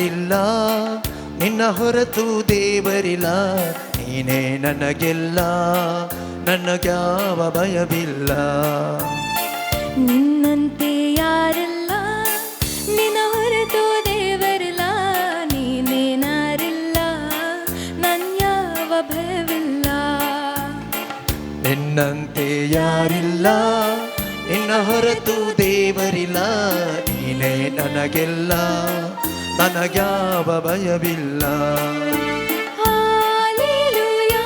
ಯಾರಿಲ್ಲ ನಿನ್ನ ಹೊರತು ದೇವರಿಲ್ಲ, ನೀನೇ ನನಗೆಲ್ಲ, ನನಗ್ಯಾವ ಭಯವಿಲ್ಲ. ನಿನ್ನಂತೆ ಯಾರಿಲ್ಲ, ನಿನ್ನ ಹೊರತು ದೇವರಿಲ್ಲ, ನೀನೇ ನಾರಿಲ್ಲ, ನನ್ಯಾವ ಭಯವಿಲ್ಲ. ನಿನ್ನಂತೆ ಯಾರಿಲ್ಲ, ನಿನ್ನ ಹೊರತು ದೇವರಿಲ್ಲ, ನೀನೇ ನನಗೆಲ್ಲ, ನನಗ್ಯಾವ ಭಯವಿಲ್ಲ. Hallelujah,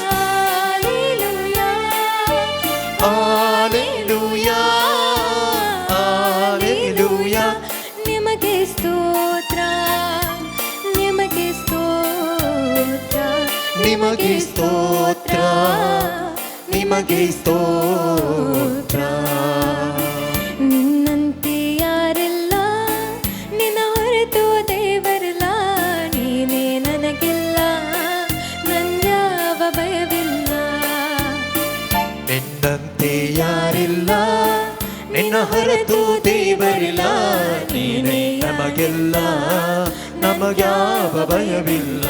hallelujah, hallelujah, hallelujah. ನಿಮಗೆ ಸ್ತೋತ್ರ, ನಿಮಗೆ ಸ್ತೋತ್ರ, ನಿಮಗೆ ಸ್ತೋತ್ರ, ನಿಮಗೆ ಸ್ತೋತ್ರ. ನಿನ್ನಂತೆ ಯಾರಿಲ್ಲ, ನಿನ್ನ ಹೊರತು ದೇವರಿಲ್ಲ, ನೀನೇ ನನಗೆಲ್ಲ, ನನ್ಯಾವ ಭಯವಿಲ್ಲ. ನಿನ್ನಂತೆ ಯಾರಿಲ್ಲ, ನಿನ್ನ ಹೊರತು ದೇವರಿಲ್ಲ, ನೀನೇ ನಮಗೆಲ್ಲ, ನಮಗ್ಯಾವ ಭಯವಿಲ್ಲ.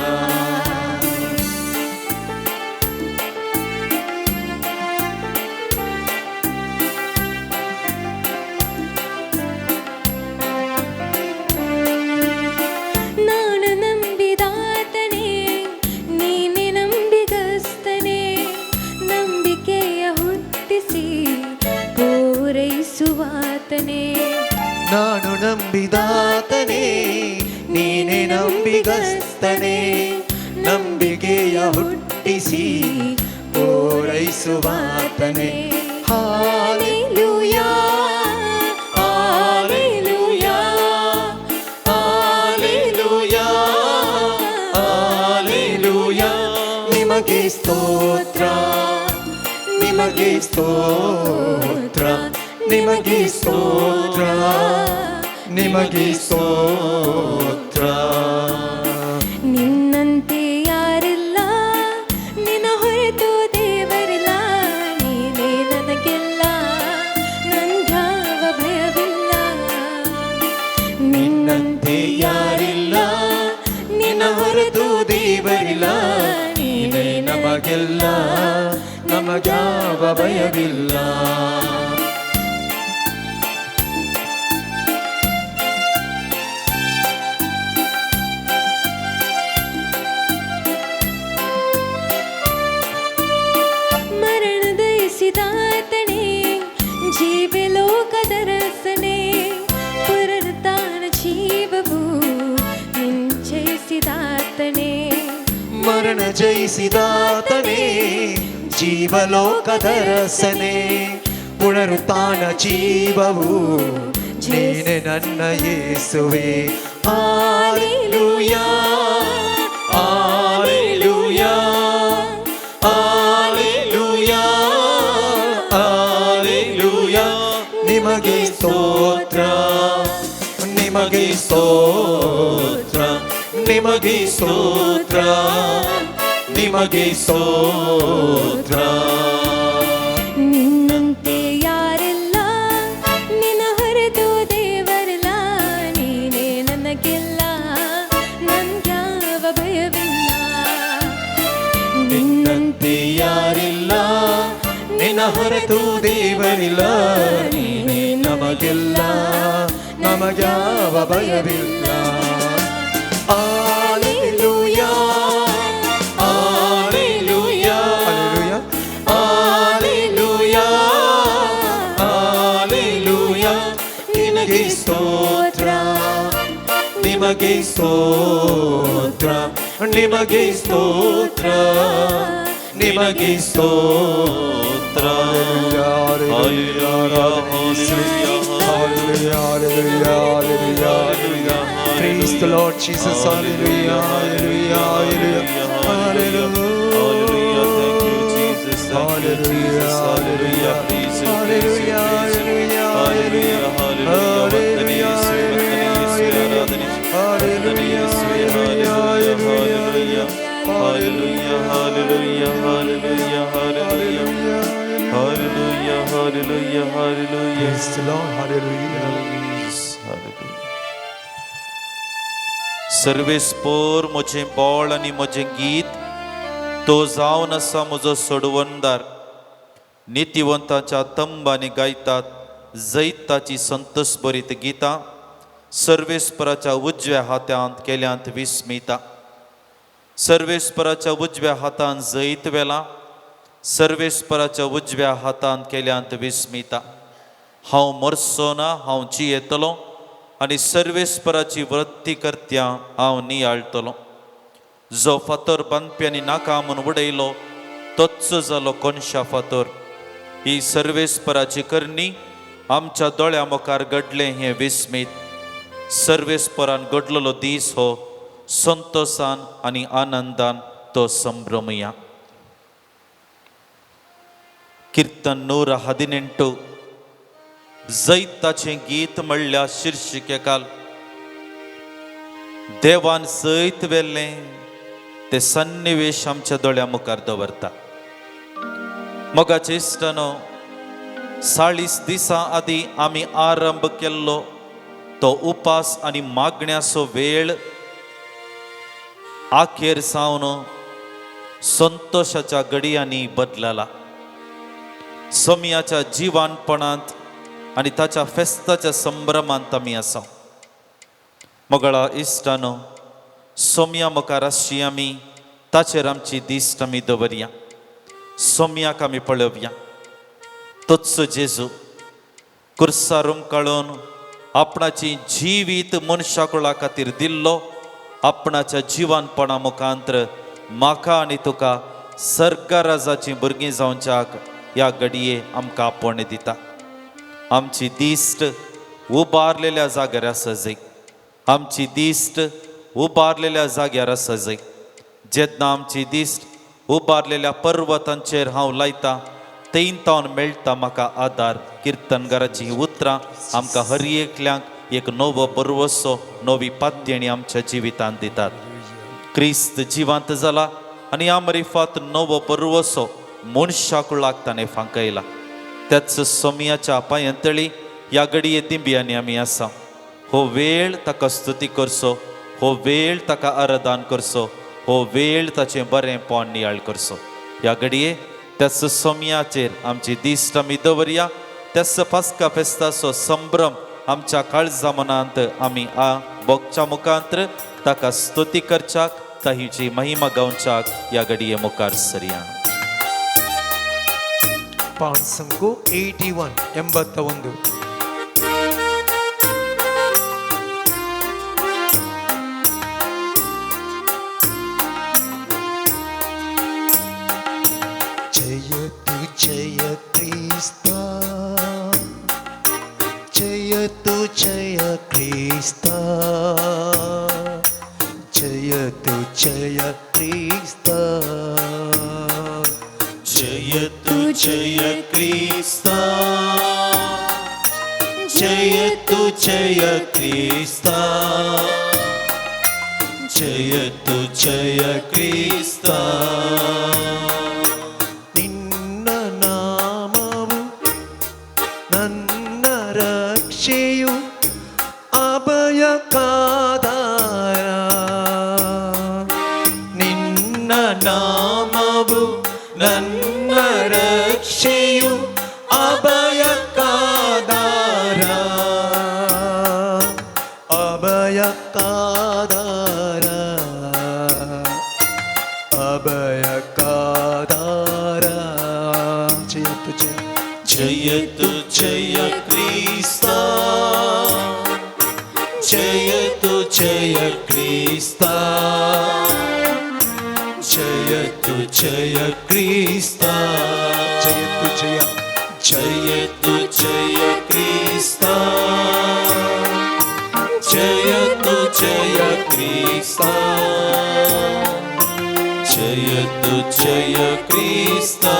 ನಾನು ನಂಬಿದಾತನೇ, ನೀನೆ ನಂಬಿಗಸ್ತನೇ, ನಂಬಿಕೆಯ ಹುಟ್ಟಿಸಿ ಪೂರೈಸುವಾತನೇ. ನಾನು ನಂಬಿದಾತನೇ, ನೀನೆ ನಂಬಿಗಸ್ತನೇ, ನಂಬಿಕೆಯ ಹುಟ್ಟಿಸಿ ಪೂರೈಸುವಾತನೇ. Hallelujah, hallelujah, hallelujah, hallelujah. ನಿಮಗೆ ಸ್ತೋತ್ರ, ನಿಮಗೆ ಸ್ತೋತ್ರ, ನಿಮಗೆ ಸ್ತೋತ್ರ, ನಿಮಗೆ ಸ್ತೋತ್ರ. ನಿನ್ನಂತೆ ಯಾರಿಲ್ಲ, ನಿನ್ನ ಹೊರತು ದೇವರಿಲ್ಲ, ನೀನೇ ನನಗೆಲ್ಲ, ನನ್ಯಾವ ಭಯವಿಲ್ಲ. ನಿನ್ನಂತೆ ಯಾರಿಲ್ಲ, ನಿನ್ನ ಹೊರತು ದೇವರಿಲ್ಲ, ನೀನೇ ನಮಗೆಲ್ಲ, ನಮಗ್ಯಾವ ಭಯವಿಲ್ಲ. ಮರಣ ದಯಿಸಿದಾತನೇ, ಜೀವಲೋಕದ ರಸನೇ, ಪುನರುತ್ಥಾನ ಜೀವವು ನಿಶ್ಚಯಿಸಿದಾತನೇ. ಮರಣ ಜಯಿಸಿದಾತನೇ, ಜೀವಲೋಕದ ರಸನೇ, ಪುನರುತ್ಥಾನ ಜೀವವು ನೀನೆ ನನ್ನ ಯೇಸುವೆ. Hallelujah, hallelujah, hallelujah, hallelujah. ನಿಮಗೆ ಸ್ತೋತ್ರ, ನಿಮಗೆ ಸ್ತೋತ್ರ, ನಿಮಗೆ ಸ್ತೋತ್ರ, ನಿಮಗೆ ಸ್ತೋತ್ರ. ನಿನ್ನಂತೆ ಯಾರಿಲ್ಲ, ನಿನ್ನ ಹೊರತು ದೇವರಿಲ್ಲ, ನೀನೇ ನನಗೆಲ್ಲ, ನನ್ಯಾವ ಭಯವಿಲ್ಲ. ನಿನ್ನಂತೆ ಯಾರಿಲ್ಲ, ನಿನ್ನ ಹೊರತು ದೇವರಿಲ್ಲ, ನೀನೇ ನಮಗೆಲ್ಲ, ನಮಗ್ಯಾವ ಭಯವಿಲ್ಲ. Hallelujah, hallelujah, hallelujah, hallelujah. ನಿನಗೆ ಸ್ತೋತ್ರ, ನಿಮಗೆ ಸ್ತೋತ್ರ, ನಿಮಗೆ ಸ್ತೋತ್ರ, ನಿಮಗೆ ಸ್ತೋತ್ರ. Praise the Lord Jesus. Hallelujah, hallelujah, hallelujah, hallelujah. Thank you, Jesus. Thank you, Jesus. Hallelujah. Please, hallelujah, hallelujah, hallelujah, hallelujah, hallelujah, hallelujah, hallelujah, hallelujah, hallelujah. Praise the Lord. Hallelujah. Hallelujah. सर्वेस्पोर म्हजें बोळ आनी म्हजें गीत तो जावन आसा म्हजो सोडवणदार. नितीवंताच्या तंबांनी गायतात जैताची संतोश बरीत गितां. सर्वेस्पराच्या उजव्या हातांत केल्यांत विस्मिता. सर्वेस्पराच्या उजव्या हातांत जैत वेला. सर्वेस्पराच्या उजव्या हातांत केल्यांत विस्मिता. हांव मरचो ना, हांव जियेतलों आनी सर्वेस्पराची वृत्ती करत्या हांव नियाळटलों. जो फातर बांदप्यांनी नाका म्हूण उडयलो तोच जालो कोनशा फातर. ही सर्वेस्पराची करणी आमच्या दोळ्या मुखार घडलें हें विस्मीत. सर्वेस्परान घडलेलो दीस हो संतोषान आनी आनंदान तो संभ्रमया. कीर्तन 118 जैताचें गीत म्हणल्या शीर्षिकेकाल. देवान जैत वेल्लें ते सन्निवेश आमच्या दोळ्या मुखार दवरता. मोगाचे इश्टानो, 40 दिसां आदीं आमी आरंभ केल्लो तो उपास आनी मागण्याचो वेळ आखेर सावन संतोषाच्या घडयांनी बदलला. सोमयाच्या जिवानपणांत आनी ताच्या फेस्ताच्या संभ्रमांत आमी आसा. मोगळा इश्टानो, सोमया मुखार आसची आमी ताचेर आमची दिश्ट आमी दवरया. सोमयाक आमी पळोवया. तोच जेजू कुर्सारूम काडून आपणाची जिवीत मनशाकुळा खातीर दिल्लो. आपणाच्या जिवानपणा मुखांतर म्हाका आनी तुका सर्गराजाची भुरगीं जावच्याक ह्या घडये आमकां आपोवण दिता. आमची दिश्ट उबारलेल्या जाग्यार आसजय. आमची दिश्ट उबारलेल्या जाग्यार आसजय. जेन्ना आमची दिश्ट उबारलेल्या पर्वतांचेर हांव लायता थंय तावन मेळटा म्हाका आदार. किर्तनकाराची ही उतरां आमकां हर एकल्यांक एक नवो बरवसो, नवी पाद्यणी आमच्या जिवितांत दितात. क्रिस्त जिवांत जाला आनी आमरिफात नवो बरवसो मनशाकुळाक ताणें फांकयला. त्याच सोमयाच्या पांयंतळी ह्या घडये दिंब्यांनी आमी आसा. हो वेळ ताका स्तुती करचो, हो वेळ ताका आराधन करचो, हो वेळ ताचें बरेंपण नियाळ करचो. ह्या घडये त्याच सोमयाचेर आमची दिश्ट आमी दवरया. त्याच पास्का फेस्ताचो संभ्रम आमच्या काळजा मनांत आमी भोगच्या मुखांतर ताका स्तुती करच्याक, ताची महिमा गावच्याक ह्या घडये मुखार सरया. पान संको 81 81. जय क्रिस्ता, जय तू जय क्रिस्ता, जय तू जय क्रिस्ता, जय तू जय क्रिस्ता, जय तू जय क्रिस्ता, जय तू जय क्रिस्ता. ರಕ್ಷೆಯು ಅಭಯಕಾದಾರ, ನಿನ್ನ ನಾಮವು ನನ್ನ ರಕ್ಷೆಯು ಅಭಯಕಾದಾರ, ಅಭಯಕಾದಾರ, ಅಭಯಕಾದಾರ. ಜಯ ತು ಜಯ ಕ್ರಿಸ್ತಾ, ಜಯ ತು ಜಯ ಕ್ರಿಸ್ತಾ, ಜಯ ತು ಜಯ ಕ್ರಿಸ್ತಾ, ಜಯ ತು ಜಯ, ಜಯ ತು ಜಯ ಕ್ರಿಸ್ತಾ, ಜಯ ತು ಜಯ ಕ್ರಿಸ್ತಾ, ಜಯ ತು ಜಯ ಕ್ರಿಸ್ತಾ.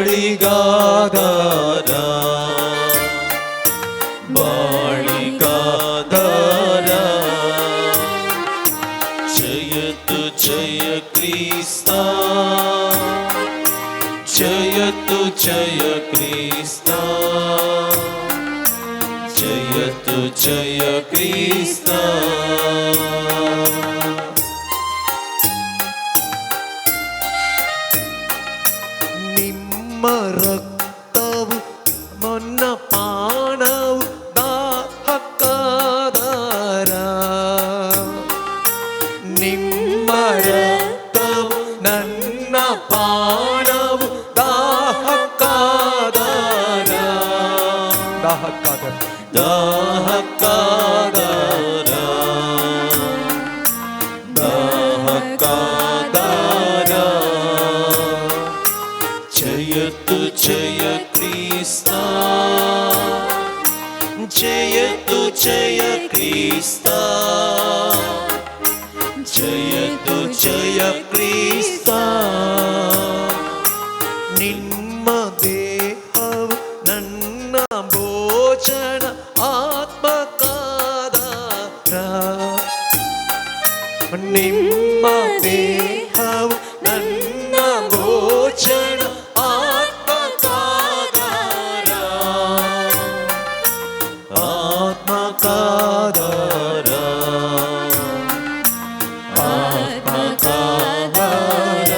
ಬಾಳಿಗಾದಾರ, जय क्रिस्ता जयतु जय क्रिस्ता जयतु जय क्रिस्ता ನಿಮ್ಮ ರಕ್ತವು ಮೊನ್ನ ಪಾನವು ದಾಹಕ್ಕಾದಾರ ನಿಮ್ಮ ರಕ್ತವು ನನ್ನ ಪಾನವು ದಾಹಕ್ಕಾದಾರ ದಾಹಕ್ಕಾದಾರ दाहकादार दाहकादार जयतु जय क्रिस्ता जयतु जय क्रिस्ता जयतु जय क्रिस्ता ನಿಮ್ಮ ದೇಹವು ನನ್ನ ಭೋಜನ ಆತ್ಮಕಾದಾರ ನಿಮ್ಮ ದೇಹವು ನನ್ನ ಭೋಜನ ಆತ್ಮಕಾದಾರ आत्मकादार आत्मकादार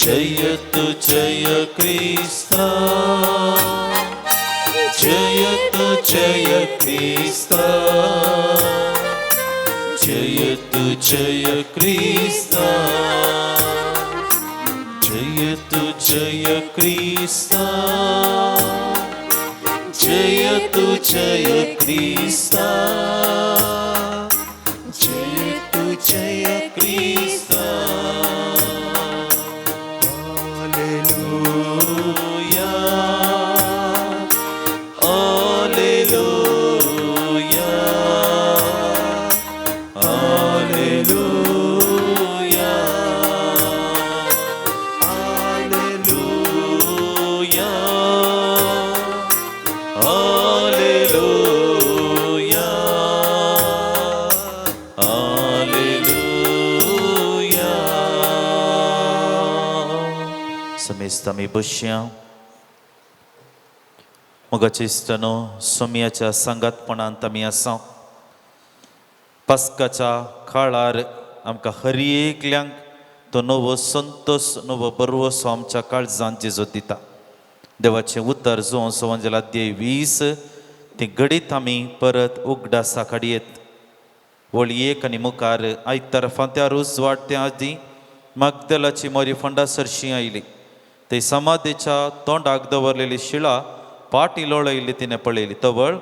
जयतु जय क्रिस्ता जयतु जय क्रिस्ता जयतु जय क्रिस्ता जयतु जय क्रिस्ता जयतु जय क्रिस्ता जयतु जय क्रिस्ता hallelujah hallelujah hallelujah hallelujah hallelujah hallelujah समेस्ता मी बसया मोगाचे इश्टानो सोम्याच्या संगातपणांत आमी आसा पास्काच्या काळार आमकां हर एकल्यांक तो नवो संतोश नवो बरवसो आमच्या काळजांत जेजो दिता देवाचें उतर जो संवंजल अध्याय 20 ती घडीत आमी परत उगडासा काडयेत वळी एक आनी मुखार आयतार फांत्यार उजवाड त्या आदी मागदलाची मोरी फंडा सरशी आयली ते समाधीच्या तोंडाक दवरलेली शिळा पाटी लोळयली तिणें पळयली तवळ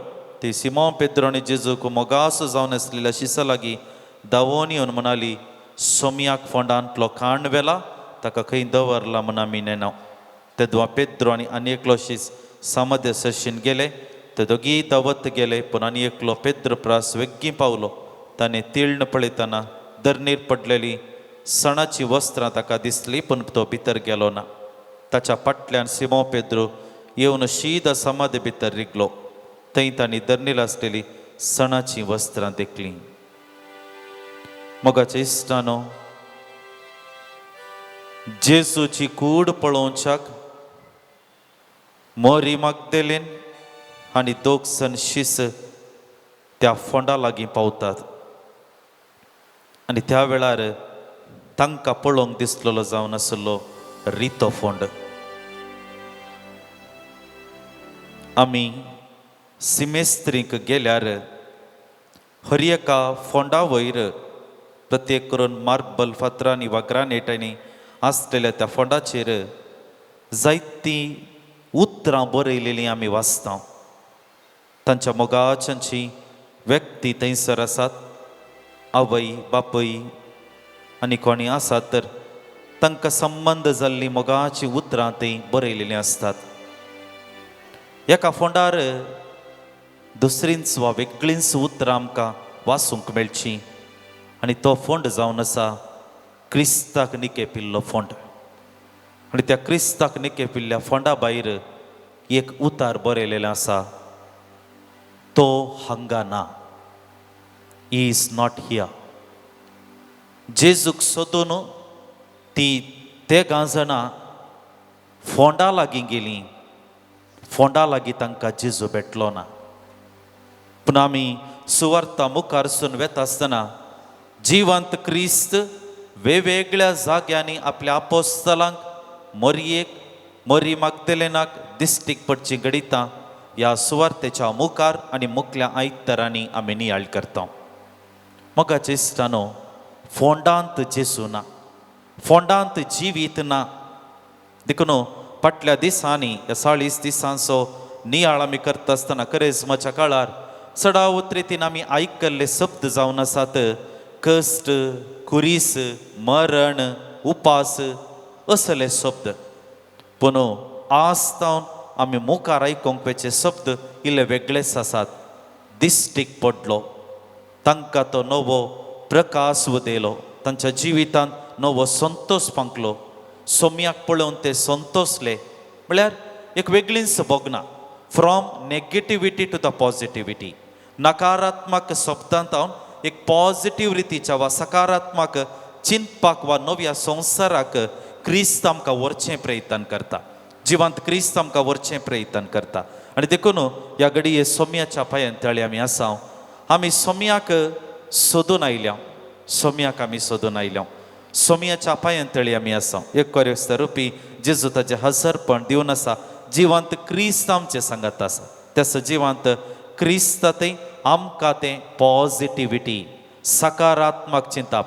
ती सिमोन पेद्रो आनी जेजूक मोगास जावन आसलेल्या शिसा लागीं धांवोन येवन म्हणाली सोम्याक फोंडांतलो खाण वेला ताका खंय दवरला म्हूण आमी नेनाव तेदवा पेद्रो आनी आनी एकलो शीस समाधी सरशीन गेले ते दोगी धांवत गेले पूण आनी एकलो पेद्र प्रास वेग्गी पावलो ताणें तिळण पळयतना धरणीर पडलेली सणाची वस्त्रां ताका दिसली पूण तो भितर गेलो ना ताच्या फाटल्यान सिमोन पेद्रो येवन शीद समाधी भितर रिगलो थंय तांणी धरणीर आसलेली सणाची वस्त्रां देखलीं मोगाचे इश्टानो जेजूची कूड पळोवच्याक मोरी मागदलेन आनी दोग जण शिस त्या फोंडा लागीं पावतात आनी त्या वेळार तांकां पळोवंक दिसलेलो जावन आसलो रितो फोंड आमी सिमेस्त्रीक गेल्यार हर एका फोंडा वयर प्रत्येक करून मार्बल फातरांनी वा ग्रानेटांनी आसलेल्या त्या फोंडाचेर जायतीं उतरां बरयलेलीं आमी वाचता तांच्या मोगाच्यांची व्यक्ती थंयसर आसात आवय बापय आनी कोणी आसात तर तांकां संबंद जाल्लीं मोगाचीं उतरां थंय बरयलेलीं आसतात एका फोंडार दुसरींच वा वेगळींच उतरां आमकां वाचूंक मेळचीं आनी तो फोंड जावन आसा क्रिस्ताक निकेपिल्लो फोंड आनी त्या क्रिस्ताक निकेपिल्ल्या फोंडा भायर एक उतार बरयलेलें आसा तो हांगा ना ही इज नॉट हियर जेजूक सोदून ती ते गांजणां फोंडा लागीं गेलीं. फोंडा लागीं तांकां जेजू भेटलो ना. पूण आमी सुवार्ता मुखारसून वेता आसतना जिवंत क्रिस्त वेगवेगळ्या जाग्यांनी आपल्या आपोस्तलांक, मोरयेक, मोरी मागदलेनाक दिश्टीक पडची घडिता ह्या सुवार्तेच्या मुखार आनी मुखल्या आयतारांनी आमी नियाळ करता. मोगाचे इश्टानो, फोंडांत जेजू ना, फोंडांत जिवीत ना. देखून फाटल्या दिसांनी ह्या 40 दिसांचो नियाळ आमी करता आसतना करेजमाच्या काळार चडावत रितीन आमी आयकल्ले शब्द जावन आसात कश्ट, कुरीस, मरण, उपास असले शब्द. पूण आज तावन आमी मुखार आयकोंक वेचे शब्द इल्ले वेगळेच आसात. दिश्टीक पडलो, तांकां तो नवो प्रकाश उदेलो, तांच्या जिवितांत नवो संतोष पांकलो. सोम्याक पळोवन ते संतोषले. म्हळ्यार एक वेगळीच बोगना from negativity to the positivity. नकारात्मक शब्दांत हांव एक पॉझिटिव्ह रितीच्या वा सकारात्मक चिंतपाक वा नव्या संवसाराक क्रिस्त आमकां व्हरचें प्रयत्न करता. जिवंत क्रिस्त आमकां व्हरचें प्रयत्न करता. आनी देखून ह्या घडये सोम्याच्या पांयांतळी आमी आसा. आमी सोम्याक सोदून आयल्या, सोम्याक आमी सोदून आयल्या, सोम्याच्या पांयांतळी आमी आसा. एक कोरेस्त रुपी जेजू ताचें हजरपण दिवन आसा. जिवंत क्रिस्त आमचे सांगात आसा. त्यास जिवंत क्रिस्त ते आमकां तें पॉझिटिविटी, सकारात्मक चिंता,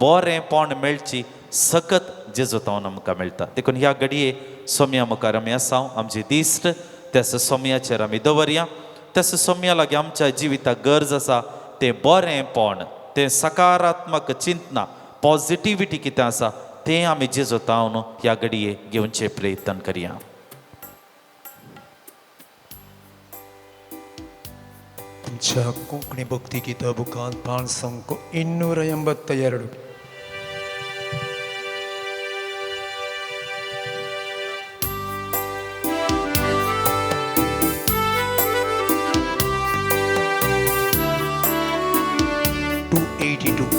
बरेंपण मेळची सकत जेजूतावन आमकां मेळटा. देखून ह्या घडये सोम्या मुखार आमी आसा. आमची दिश्ट त्यास सोम्याचेर आमी दवरया. त्यास सोम्या लागीं आमच्या जिविताक गरज आसा तें बरेंपण, तें सकारात्मक चिंतना, पॉझिटिविटी कितें आसा तें आमी जेजूतावन ह्या घडये घेवचे प्रयत्न करया. तुमच्या कोंकणी भक्ती गिता बुकांत पान संख्य 282.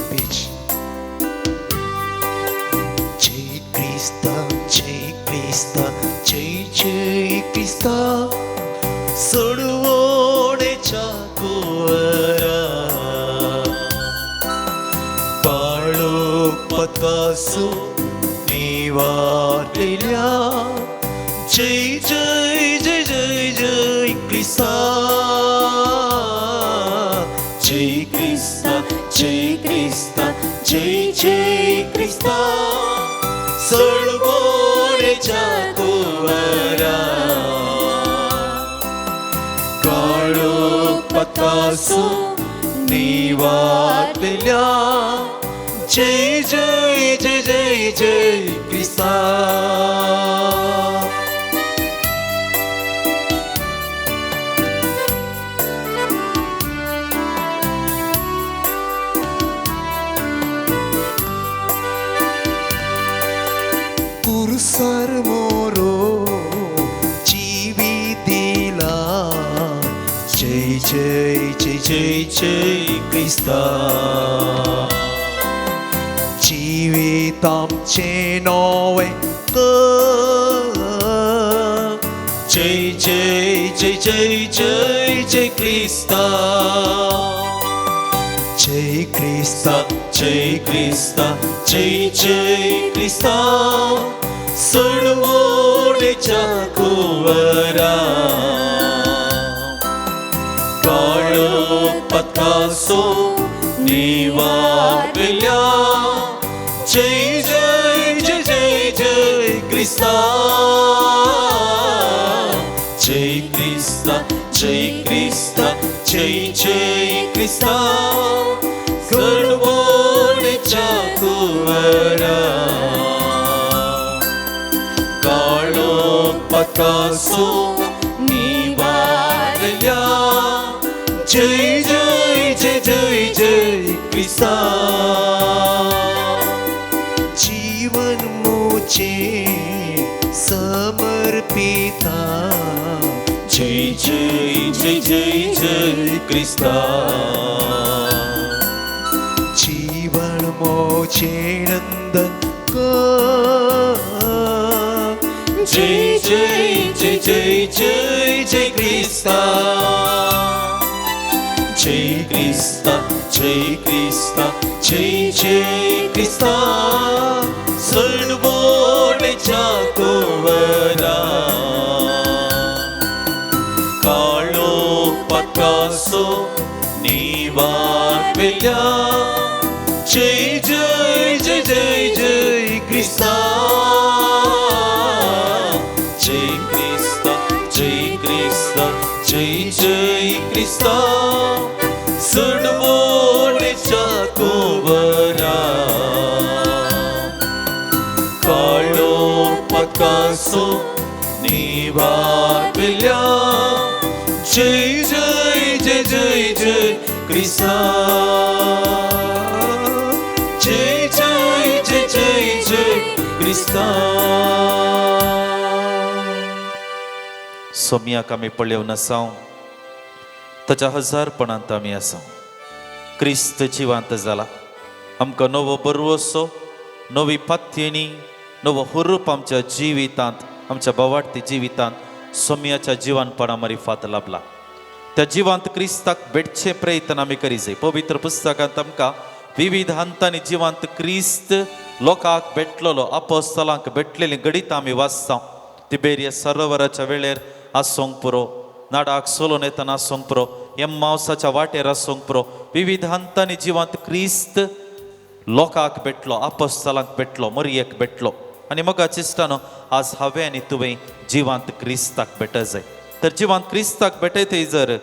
पेज. जय क्रिस्ता, जय क्रिस्ता, जय जय क्रिस्ता, सोडवोडेच्या कुवरा काळोख पत्कासू निवारलेल्या. जय जय जय जय जय क्रिस्ता, जय क्रिस्ता, जय क्रिस्ता, जय जय क्रिस्ता, सोडवोडेच्या कुवरा काळोख पत्कासू निवारलेल्या. जय जय जय जय जय क्रिस्ता. कुरसार मोरो जीवी दिला. जय जय जय जय जय क्रिस्ता, जिवीत आमचें नवें कर. जय जय जय जय जय जय क्रिस्ता, जय क्रिस्ता, जय क्रिस्ता, जय जय क्रिस्ता, सोडवोडेच्या कुवरा काळोख पत्कासू निवारलेल्या. जय जय जय जय जय क्रिस्ता, जय क्रिस्ता, जय क्रिस्ता, जय जय क्रिस्ता, सोडवोडेच्या कुवरा काळोख पत्कासू निवारलेल्या. जय जय जय जय जय क्रिस्ता. जीवन मुझे समर्पिता. जय जय जय जय जय क्रिस्ता. जीवन तुझे नंदन का जय जय जय जय जय जय ख्रिस्ता जय ख्रिस्ता जय ख्रिस्ता जय जय ख्रिस्ता सर्वोडेच्या कुंवरा काळो पकासो निवारविल्या जय जय जय जय जय ख्रिस्ता जय ख्रिस्ता जय ख्रिस्ता जय जय ख्रिस्ता सर्वोडेच्या कुंवरा काळो पकासो निवारविल्या जय जय जय जय जय ख्रिस्ता जय जय जय जय जय ख्रिस्ता सोम्याक आमी पळयवन आसां ताच्या हजारपणांत आमी आसां क्रिस्त जिवांत जाला आमकां नवो बरवसो नवी पात्येणी नवो हुरूप आमच्या जिवितांत आमच्या बोवाडती जिवितांत सोम्याच्या जिवानपणा मार्फत लाभला त्या जिवांत क्रिस्ताक भेटचे प्रयत्न आमी करी जाय पवित्र पुस्तकांत आमकां विविध हंतांनी जिवांत क्रिस्त लोकांक भेटलेलो आपोस्तलांक भेटलेली गणितां आमी वाचता तिबेरियस सरोवराच्या वेळेर आसूंक पुरो नाडाक सोलोन येतना आसूंक पुरो एम्माउसाच्या वाटेर आसूंक पुरो विविध हंतांनी जिवांत क्रिस्त लोकांक भेटलो आपोस्तलांक भेटलो मरियेक भेटलो आनी म्हाका चिस्तानो आज हांवें आनी तुवें जिवांत क्रिस्ताक भेटत जाय तर जिवांत क्रिस्ताक भेटयतय जर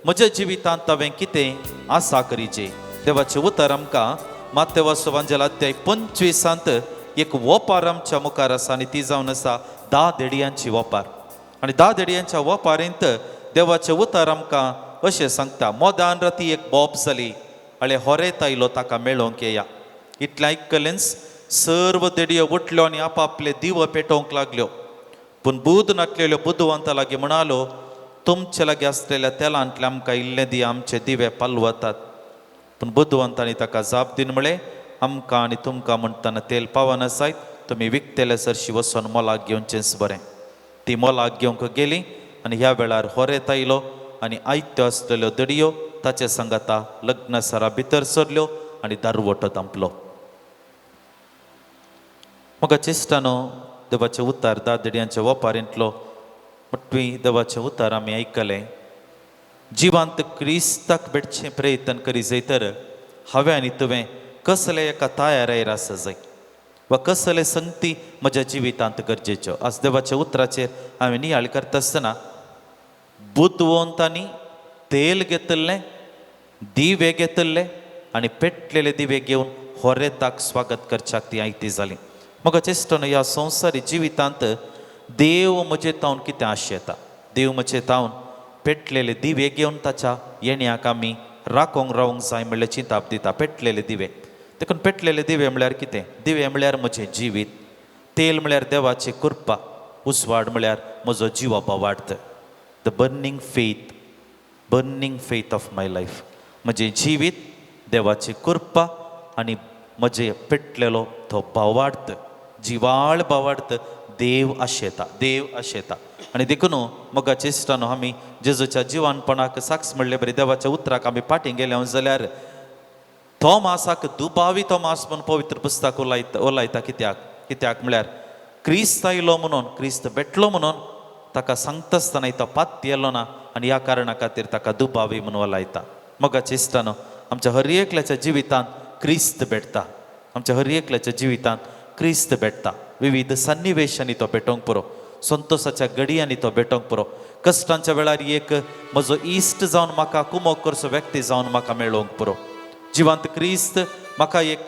म्हज्या जिवितांत हांवें कितें आसा करीचें देवाचें उतर आमकां मातेवाचो वांजेल अध्याय 25 एक वोपार आमच्या मुखार आसा आनी ती जावन आसा 10 देडयांची वोपार आनी 10 देडयांच्या वोपारेंत देवाचें उतर आमकां अशें सांगता मोदान राती एक बोब जाली आळे होरेत आयलो ताका मेळोवंक येया इतलें आयकलेंच सर्व देडयो उठल्यो आनी आपापले दिव पेटोवंक लागल्यो पूण बूद नाटलेल्यो बुद्धवंता लागीं म्हणालो तुमचे लागीं आसलेल्या तेलांतले आमकां इल्लें दी आमचे दिवे पालवतात पूण बुद्धवंतांनी ताका जाप दिन म्हळें आमकां आनी तुमकां म्हणटना तेल पावना जायत तुमी विकतेले सरशी वचोन मोलाक घेवचेंच बरें ती मोलाक घेवंक गेली आनी ह्या वेळार होरेत आयलो आनी आयत्यो आसलेल्यो दडयो ताचे सांगाता लग्नसरा भितर सरल्यो आनी दारवटो तांपलो म्हाका चिस्तानो देवाचें उतार 10 देडयांच्या वोपारेंतलो म्हटवी देवाचें उतार आमी आयकलें जिवांत क्रिस्ताक भेटचें प्रयत्न करी जाय तर हांवें आनी तुवें कसले एका तयारेर आसा जाय वा कसले संगती म्हज्या जिवितांत गरजेच्यो आज देवाच्या उतराचेर हांवें नियाळ करता आसतना बुद्धवंतांनी तेल घेतल्लें दिवे घेतल्ले आनी पेटलेले दिवे घेवन होरेताक स्वागत करच्याक ती आयती जाली म्हाका चिस्तानो ह्या संवसारी जिवितांत देव म्हजे तावन कितें आशेता देव म्हजे तावन पेटलेले दिवे घेवन ताच्या येण्याक आमी राखोंक रावंक जाय म्हणल्यार चिंताप दिता पेटलेले दिवे देखून पेटलेले दिवे म्हळ्यार कितें दिवे म्हळ्यार म्हजें जिवीत तेल म्हळ्यार देवाची कृपा उसवाड म्हळ्यार म्हजो जिवा बोवाड the burning faith of my life म्हजें जिवीत देवाची कृपा आनी म्हजे पेटलेलो तो बोवाड जिवाळ बोवाड देव आशेता आनी देखून म्हाका चिस्तानो आमी जेजूच्या जिवानपणाक साक्ष म्हणले बरें देवाच्या उतराक आमी फाटीं गेले जाल्यार तोमासाक दुबावी तोमास म्हणून पवित्र पुस्तक उलयता कित्याक म्हळ्यार क्रिस्त आयलो म्हणून क्रिस्त भेटलो म्हणून ताका सांगता आसतना तो पात येलो ना आनी ह्या कारणा खातीर ताका दुबावी म्हणून उलयता म्हाका चिस्तानो आमच्या हर एकल्याच्या जिवितांत क्रिस्त भेटता आमच्या हर एकल्याच्या जिवितांत क्रिस्त भेटता विविध सन्निवेशांनी तो भेटोवंक पुरो संतोषाच्या घडयांनी तो भेटोवंक पुरो कश्टांच्या वेळार एक म्हजो इश्ट जावन म्हाका कुमोग करचो व्यक्ती जावन म्हाका मेळोवंक पुरो जिवांत क्रिस्त म्हाका एक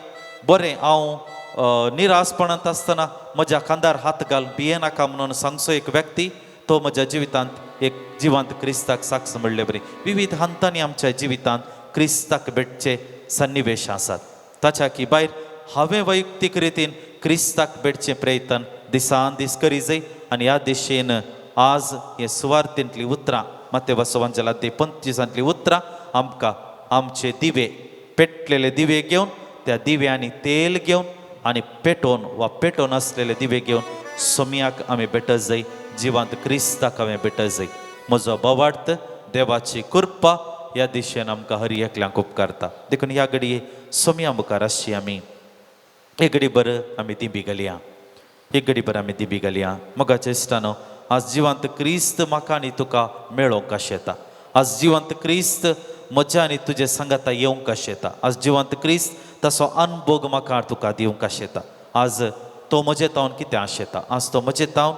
बरें हांव निरासपणांत आसतना म्हज्या खांदार हात घाल भिये नाका म्हणून सांगचो एक व्यक्ती तो म्हज्या जिवितांत एक जिवांत क्रिस्ताक साक्ष म्हणले बरी विविध हंतांनी आमच्या जिवितांत क्रिस्ताक भेटचे सन्निवेश आसात ताच्या की भायर हांवें वैयक्तीक रितीन क्रिस्ताक भेटचे प्रयत्न दिसान दीस करी जाय आनी ह्या दिशेन आज हे सुवार्थेंतली उतरां मातेवाचो वांजेल अध्याय 25 उतरां आमकां आमचे दिवे पेटलेले दिवे घेवन त्या दिव्यांनी तेल घेवन आनी पेटोवन वा पेटोवन असलेले दिवे घेवन सोम्याक आमी भेटत जाय, जिवंत क्रिस्ताक हांवें भेटत जाय. म्हजो बोवार्थ देवाची कृपा ह्या दिशेन आमकां हर एकल्यांक उपकारता. देखून ह्या घडये सोम्या मुखार आसची आमी एक घडी बरं आमी दिबी घालया, एक घडी बरं आमी दिबी घालया. मोगाच्या इश्टानो, आज जिवंत क्रिस्त म्हाका आनी तुका मेळोवंक कशें येता. आज जिवंत क्रिस्त म्हज्या आनी तुजे सांगाता येवंक कशें येता. आज जिवंत क्रिस्त तसो अनुभव म्हाका तुका दिवंक कशें येता. आज तो म्हजे तावन कितें आशेता. आज तो म्हजे तावन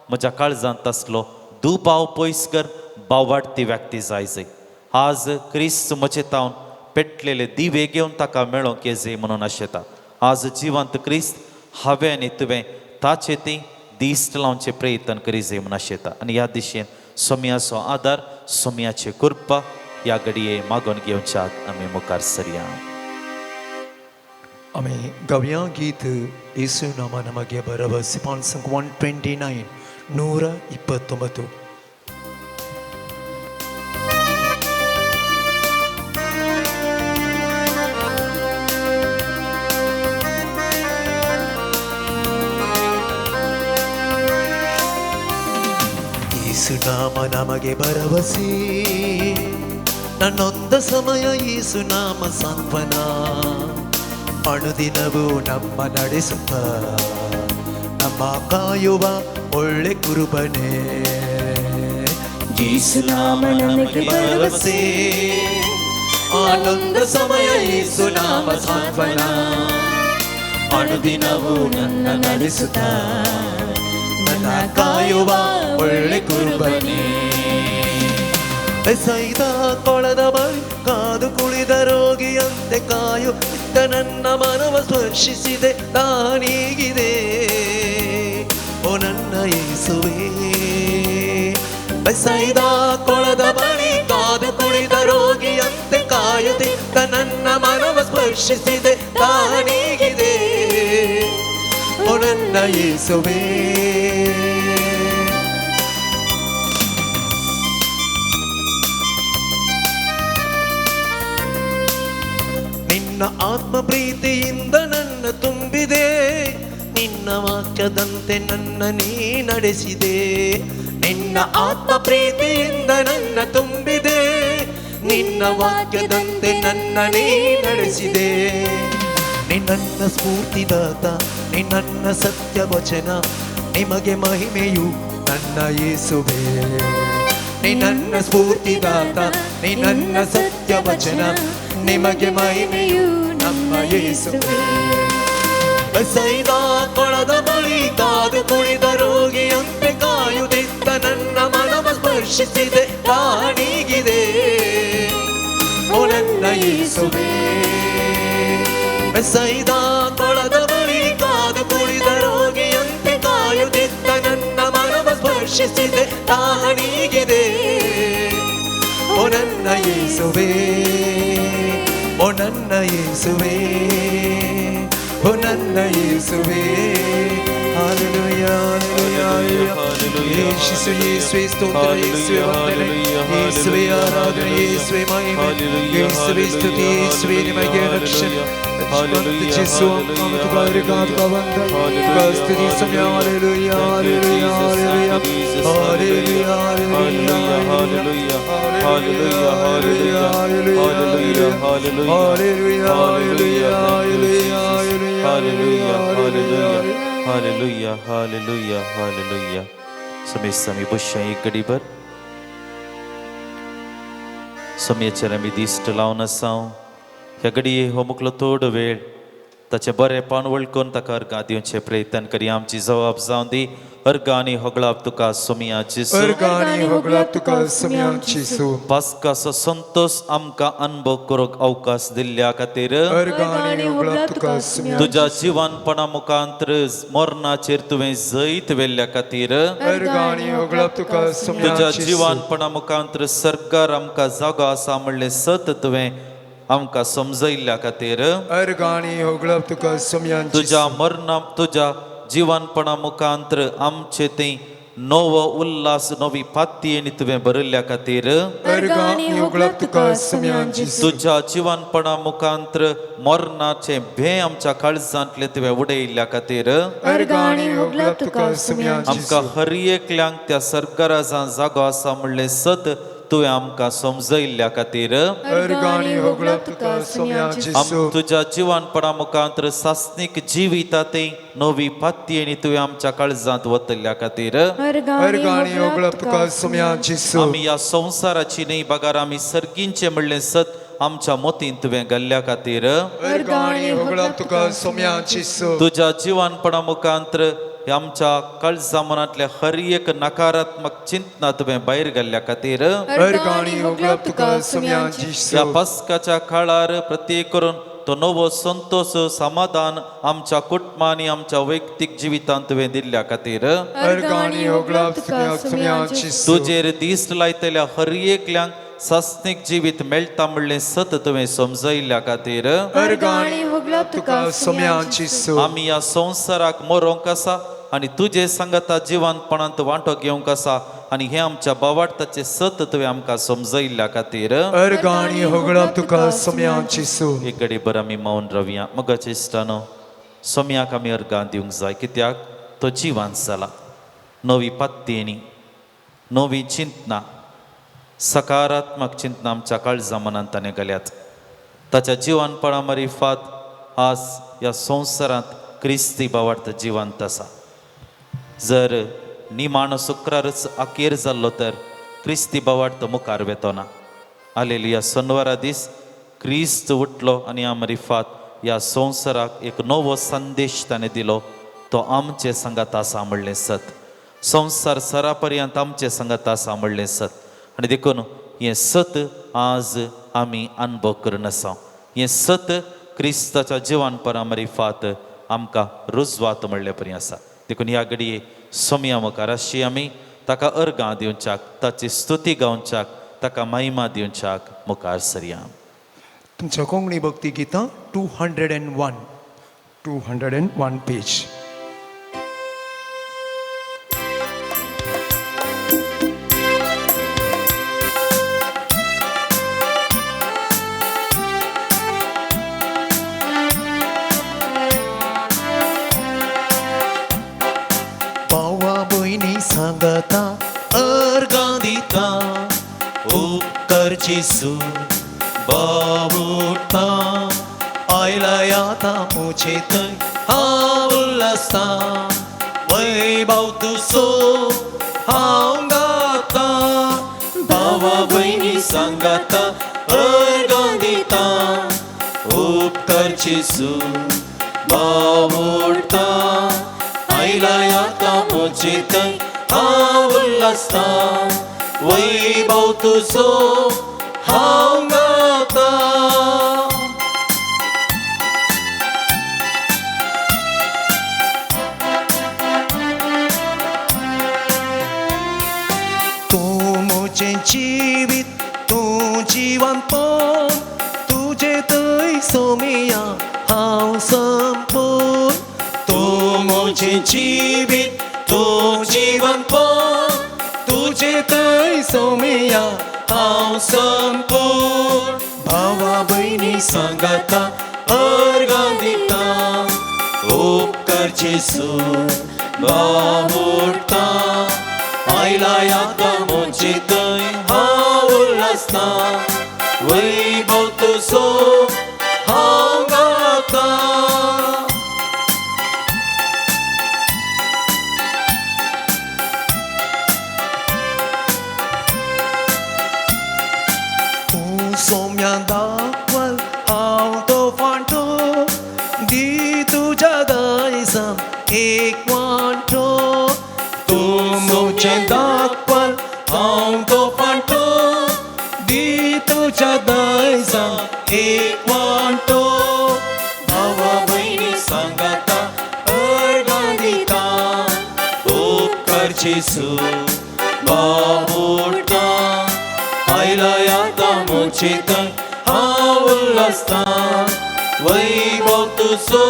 म्हज्या काळजांत आसलो दुबाव पयस कर, बाववाडती व्यक्ती जाय जाय. आज क्रिस्त म्हजे तावन पेटलेले दिवे घेवन ताका मेळोवंक येजय म्हणून आशेता. आज जिवंत क्रिस्त हांवें आनी तुवें ताचे ती दिश्ट लावचे प्रयत्न करी जाय म्हणून आशेता. आनी ह्या दिशेन सोम्याचो आदार, सोम्याची कृपा ह्या घडये मागून घेवच्यात आमी मुखार सरया. आमी गावया गीत येसू नामा नಮಗೆ ಭರವಸೆ ಸಾಂಗ್ 129 129. ಯೇಸು ನಾಮ ನಮಗೆ ಭರವಸೆ, ನನ್ನೊಂದ ಸಮಯ ಯೇಸು ನಾಮ ಸಾಂತ್ವನ, ಅನುದಿನವೂ ನಮ್ಮ ನಡೆಸುತ್ತ ನಮ್ಮ ಕಾಯುವ ಒಳ್ಳೆ ಕುರುಬನೇ. ಯೇಸು ನಾಮ ನಮಗೆ ಭರವಸೆ, ಆನಂದ ಸಮಯ ಯೇಸು ನಾಮ ಸಾಂತ್ವನ, ಅನುದಿನವೂ ನನ್ನ ನಡೆಸುತ್ತ ನನ್ನ ಕಾಯುವ ಒಳ್ಳೆ ಕುರುಬನೇ. ಸೈದ ಕೊಳದ ಬಳಿ ಕಾದು ಕುಳಿದ ರೋಗಿಯಂತೆ ಕಾಯುತ್ತ ನನ್ನ ಮನವ ಸ್ಪರ್ಶಿಸಿದೆ, ನಾನೀಗಿದೆ ಓ ನನ್ನ ಯೇಸುವೇ. ಸೈದ ಕೊಳದ ಬಳಿ ಕಾದು ಕುಳಿದ ರೋಗಿಯಂತೆ ಕಾಯುತ್ತಿದ್ದ ನನ್ನ ಮನವ ಸ್ಪರ್ಶಿಸಿದೆ, ನಾನೀಗಿದೆ ಓ ನನ್ನ ಯೇಸುವೇ. ನಿನ್ನ ಆತ್ಮ ಪ್ರೀತಿಯಿಂದ ನನ್ನ ತುಂಬಿದೆ, ನಿನ್ನ ವಾಕ್ಯದಂತೆ ನನ್ನ ನೀ ನಡೆಸಿದೆ. ನಿನ್ನ ಆತ್ಮ ಪ್ರೀತಿಯಿಂದ ನನ್ನ ತುಂಬಿದೆ, ನಿನ್ನ ವಾಕ್ಯದಂತೆ ನನ್ನ ನೀ ನಡೆಸಿದೆ. ನಿನ್ನ ಸ್ಫೂರ್ತಿದಾತ, ನಿನ್ನ ಸತ್ಯ ವಚನ, ನಿಮಗೆ ಮಹಿಮೆಯು ನನ್ನ ಯೇಸುವೇ. ನಿನ್ನ ಸ್ಫೂರ್ತಿದಾತ, ನಿನ್ನ ಸತ್ಯ ವಚನ, ನಿಮಗೆ ಮಹಿಮೆಯು ನಮ್ಮ ಯೇಸುವೇ. ಸೈದ ಕೊಳದ ಬಳಿ ಕಾದು ಕುಳಿದ ರೋಗಿಯಂತೆ ಕಾಯುತ್ತಿದ್ದ ನನ್ನ ಮನವ ಸ್ಪರ್ಶಿಸಿದೆ, ನಾನೀಗಿದೆ ಓ ನನ್ನ ಯೇಸುವೇ. ಸೈದ ಕೊಳದ ಬಳಿ ಕಾದು ಕುಳಿದ ರೋಗಿಯಂತೆ ಕಾಯುತ್ತಿದ್ದ ನನ್ನ ಮನವ ಸ್ಪರ್ಶಿಸಿದೆ, ನಾನೀಗಿದೆ ಓ ನನ್ನ ಯೇಸುವೇ. ಓ ನನ್ನ ಯೇಸುವೇ, ಓ ನನ್ನ ಯೇಸುವೇ. Hallelujah hallelujah hallelujah. ಯೇಸು ಯೇಸುವೇ ಸ್ತೋತ್ರ, ಯೇಸುವೇ ವಂದನೆ, ಯೇಸುವೇ ಆರಾಧನೆ, ಯೇಸುವೇ ಮಹಿಮೆ, ಯೇಸುವೇ ಸ್ತುತಿ, ಯೇಸುವೇ ನಿಮಗೆ ರಕ್ಷಣೆ. ಯೇಸು ನಮಗೆ ಕಾರ್ಯಗಾತ ಬಂದ ಸ್ತುತಿ ಸಮಯ. Hallelujah hallelujah hallelujah hallelujah hallelujah hallelujah hallelujah hallelujah hallelujah hallelujah hallelujah hallelujah hallelujah. समय समय बुशा एक घडीभर समयाचेर आमी दिश्ट लावन आसा. ह्या घडये हो मुकलो थोडो वेळ ताचे बरेपण वळखून ताका अर्गां दिवचे प्रयत्न करी. आमची जबाब जावन दी. अर्गांनी होगळाप तुका सोमयाची अर्गांनी होगळाप तुका सोमयाची सू. पास्काचो संतोष आमकां अनुभव करूंक अवकाश दिल्ल्या खातीर अर्गांनी होगळाप तुका सोमयाची. तुज्या जिवनपणा मुखांतर मरणाचेर तुवें जैत वेल्ल्या खातीर अर्गांनी होगळाप तुका सोमयाची. तुज्या जिवनपणा मुखांतर सरकार आमकां जागो आसा म्हणलें सत तुवें आमकां समजयल्ल्या खातीर अर्गांनी होगळाप तुका सोमयाची. तुज्या मरणा तुज्या जिवनपणा मुखांतर आमचे ती नवो उल्हास नवी पातयेनी तुवें बरयल्ल्या खातीर अर्गांनी होगळप तुका सुम्यांची सूं. तुझ्या जिवानपणा मुखांतर मरणाचे भे आमच्या काळजांतले तुवें उडयल्ल्या खातीर अर्गांनी होगळप तुका सुम्यांची आमकां हर एकल्यांक त्या सर्गराजां जागो आसा म्हणलें सत तुवें आमकां समजयल्ल्या खातीर अर्गांनी होगळप तुका सुम्यांची सूं. तुझ्या जिवानपणा मुखांतर सासनीक जिवितांतय नवी पातयेनी तुवें आमच्या काळजांत वतल्ल्या खातीर अर्गांनी होगळप तुका सुम्यांची सूं. आमी ह्या संवसाराची न्ही बागार आमी सर्गींचे म्हणलें सत आमच्या मोतीन तुवें घाल्ल्या खातीर अर्गांनी होगळप तुका सुम्यांची सूं. तुझ्या जिवानपणा मुखांतर आमच्या काळजा मनांतल्या हर एक नकारात्मक चिंतना तुवें भायर घाल्ल्या खातीर अर्गांनी होगळप तुका सुम्यांची ह्या सूं. पस्काच्या काळार प्रत्येक करून तो नवो संतोष समाधान आमच्या कुटुंबांनी आमच्या वैयक्तीक जिवितांत तुवें दिल्ल्या खातीर अर्गांनी होगळप तुका सुम्यांची सूं. तुजेर दिश्ट लायतल्या हर एकल्यांक सासनीक जिवीत मेळटा म्हणलें सत तुवें समजयल्ल्या खातीर अर्गांनी होगळप तुका सुम्यांची सूं. आमी ह्या संवसाराक मरोंक आसा आनी तुजे संगता जिवानपणांत वांटो घेवंक आसा आनी हे आमच्या बावार्थाचे सत तुवें आमकां समजयल्ल्या खातीर अर्गांनी होगळप तुका सुम्यांची सूं. एक घडी बर आमी मौन रावया. मगाच्या इश्टानो सोम्याक आमी अर्गां दिवंक जाय कित्याक तो जिवांत जाला. नवी पातयेनी नवी चिंतना सकारात्मक चिंतना आमच्या काळजा मनांत ताणें घाल्यात. ताच्या जिवानपणा मार्फत आज ह्या संवसारांत क्रिस्ती बावार्थ जिवंत आसा. जर निमाण शुक्रारच अखेर जाल्लो तर क्रिस्ती बावार्थ मुखार वेतो ना. हालेलुया. शनिवारा दीस क्रिस्त उठलो आनी ह्या मार्फत ह्या संवसाराक एक नवो संदेश ताणें दिलो. तो आमचे संगत आसा म्हणलें सत. संवसार सरा पर्यंत आमचे संगत आसा म्हणलें सत. आनी देखून हें सत आज आमी अनुभव करून आसा. हें सत क्रिस्ताच्या जिवानपणा मार्फत आमकां रुजवात म्हणले परी आसा. देखून ह्या घडये सोम्या मुखार अशी आमी ताका अर्गां दिवच्याक ताची स्तुती गावच्याक ताका महिमा दिवच्याक मुखार सरया. तुमच्या कोंकणी भक्ती गितां 201 पेज. सांगता अर्गां दिता उपकार जेसू बावुरता आयला आता मुझे थंय हांव उल्हासता वैभव तुजो हांव गाता भावा भयणी सांगता अर्गां दिता उपकार जेसू बावुरता आयला आता मुझे थंय हांव उल्हासता वैभव तुजो हांव गाता. तूं मुझे जिवीत तूं जिवंतपण तुजे थंय सोमिया हांव संपूर्ण. तूं मुझे जिवीत तूं जिवंतपण तुजे थंय सोमिया हांव संपूर्ण. भावा भयणी सांगता अर्गां दिता उपकार जेसू बावुरता आयला आता मुझे थंय हांव उल्हासता वैभव तुजो हांव गाता. सोम्या दाखवल हांव तो फांटो दी तुझ्या दायसां एक वांटो. तूं मुझे दाखवल हांव तो फांटो दी तुझ्या दायसां एक वांटो. भावा भयणी सांगता अर्गां दिता उपकार जेसू बावुरता आयला आता मुझे थंय हांव उल्हासता वैभव तुजो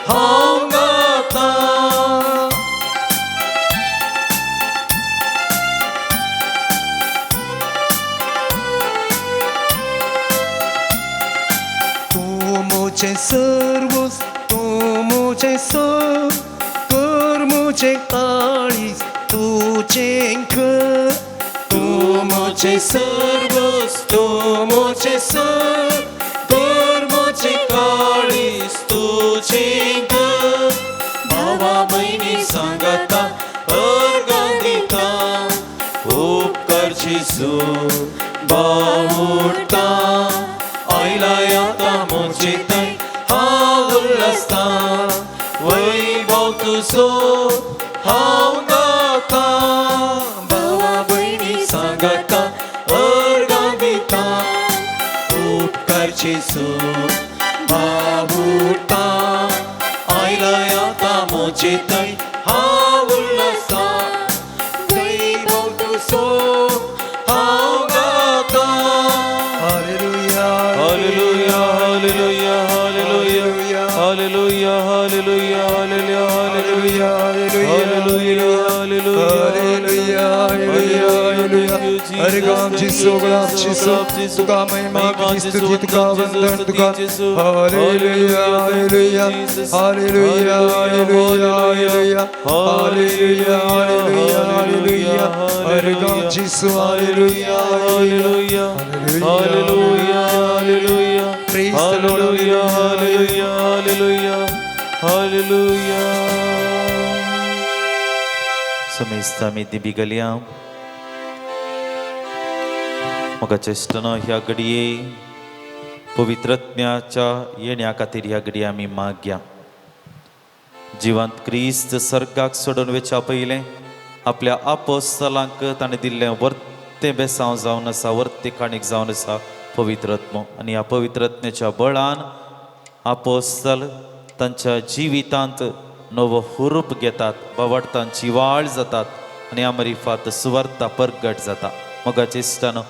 हांव गाता. मुझे सर्वस तू मुझे सब कर मुझे काळीज तुझे घर तू मुझे सर्वस तू मुझे सब कर मुझे काळीज तुझे घर भावा बहिणी सांगता अर्गांदिता उपकार जेजू बावुरता आयला आता मुझे थंय हांव उल्हासता वैभव तुजो हांव गाता भावा बहिणी सांगता अर्गांदिता उपकार जेजू बावुरता आयला आता मुझे थंय हांव उल्हासता वैभव तुजो हांव गाता hallelujah hallelujah hallelujah hallelujah hallelujah hallelujah hallelujah hallelujah hallelujah hallelujah अरे गाम जिसो गुलाम जिसो तुका महिमा की स्तुति तुका वंदन तुका hallelujah hallelujah hallelujah hallelujah hallelujah hallelujah hallelujah अरे गाम जिसो hallelujah hallelujah hallelujah hallelujah Praise the Lord. Hallelujah hallelujah hallelujah hallelujah समेस्तामी दिबिगल्या मग चेष्टन ह्या घडये पवित्रज्ञाच्या येण्या खातीर ह्या घडये आमी मागया जिवंत क्रिस्त सर्गाक सोडून वेचा पयलें आपल्या आपोस्तलांक ताणें दिल्लें वर्तें बेसांव जावन आसा वर्तें काणीक जावन आसा पवित्रत्म आनी ह्या पवित्रत्नेच्या बळान आपोस्तल तांच्या जिवितांत नवो हुरूप घेतात बावडतांची वाळ जातात आनी अमरिफात सुवार्ता परगट जाता मोगाचे इश्टानो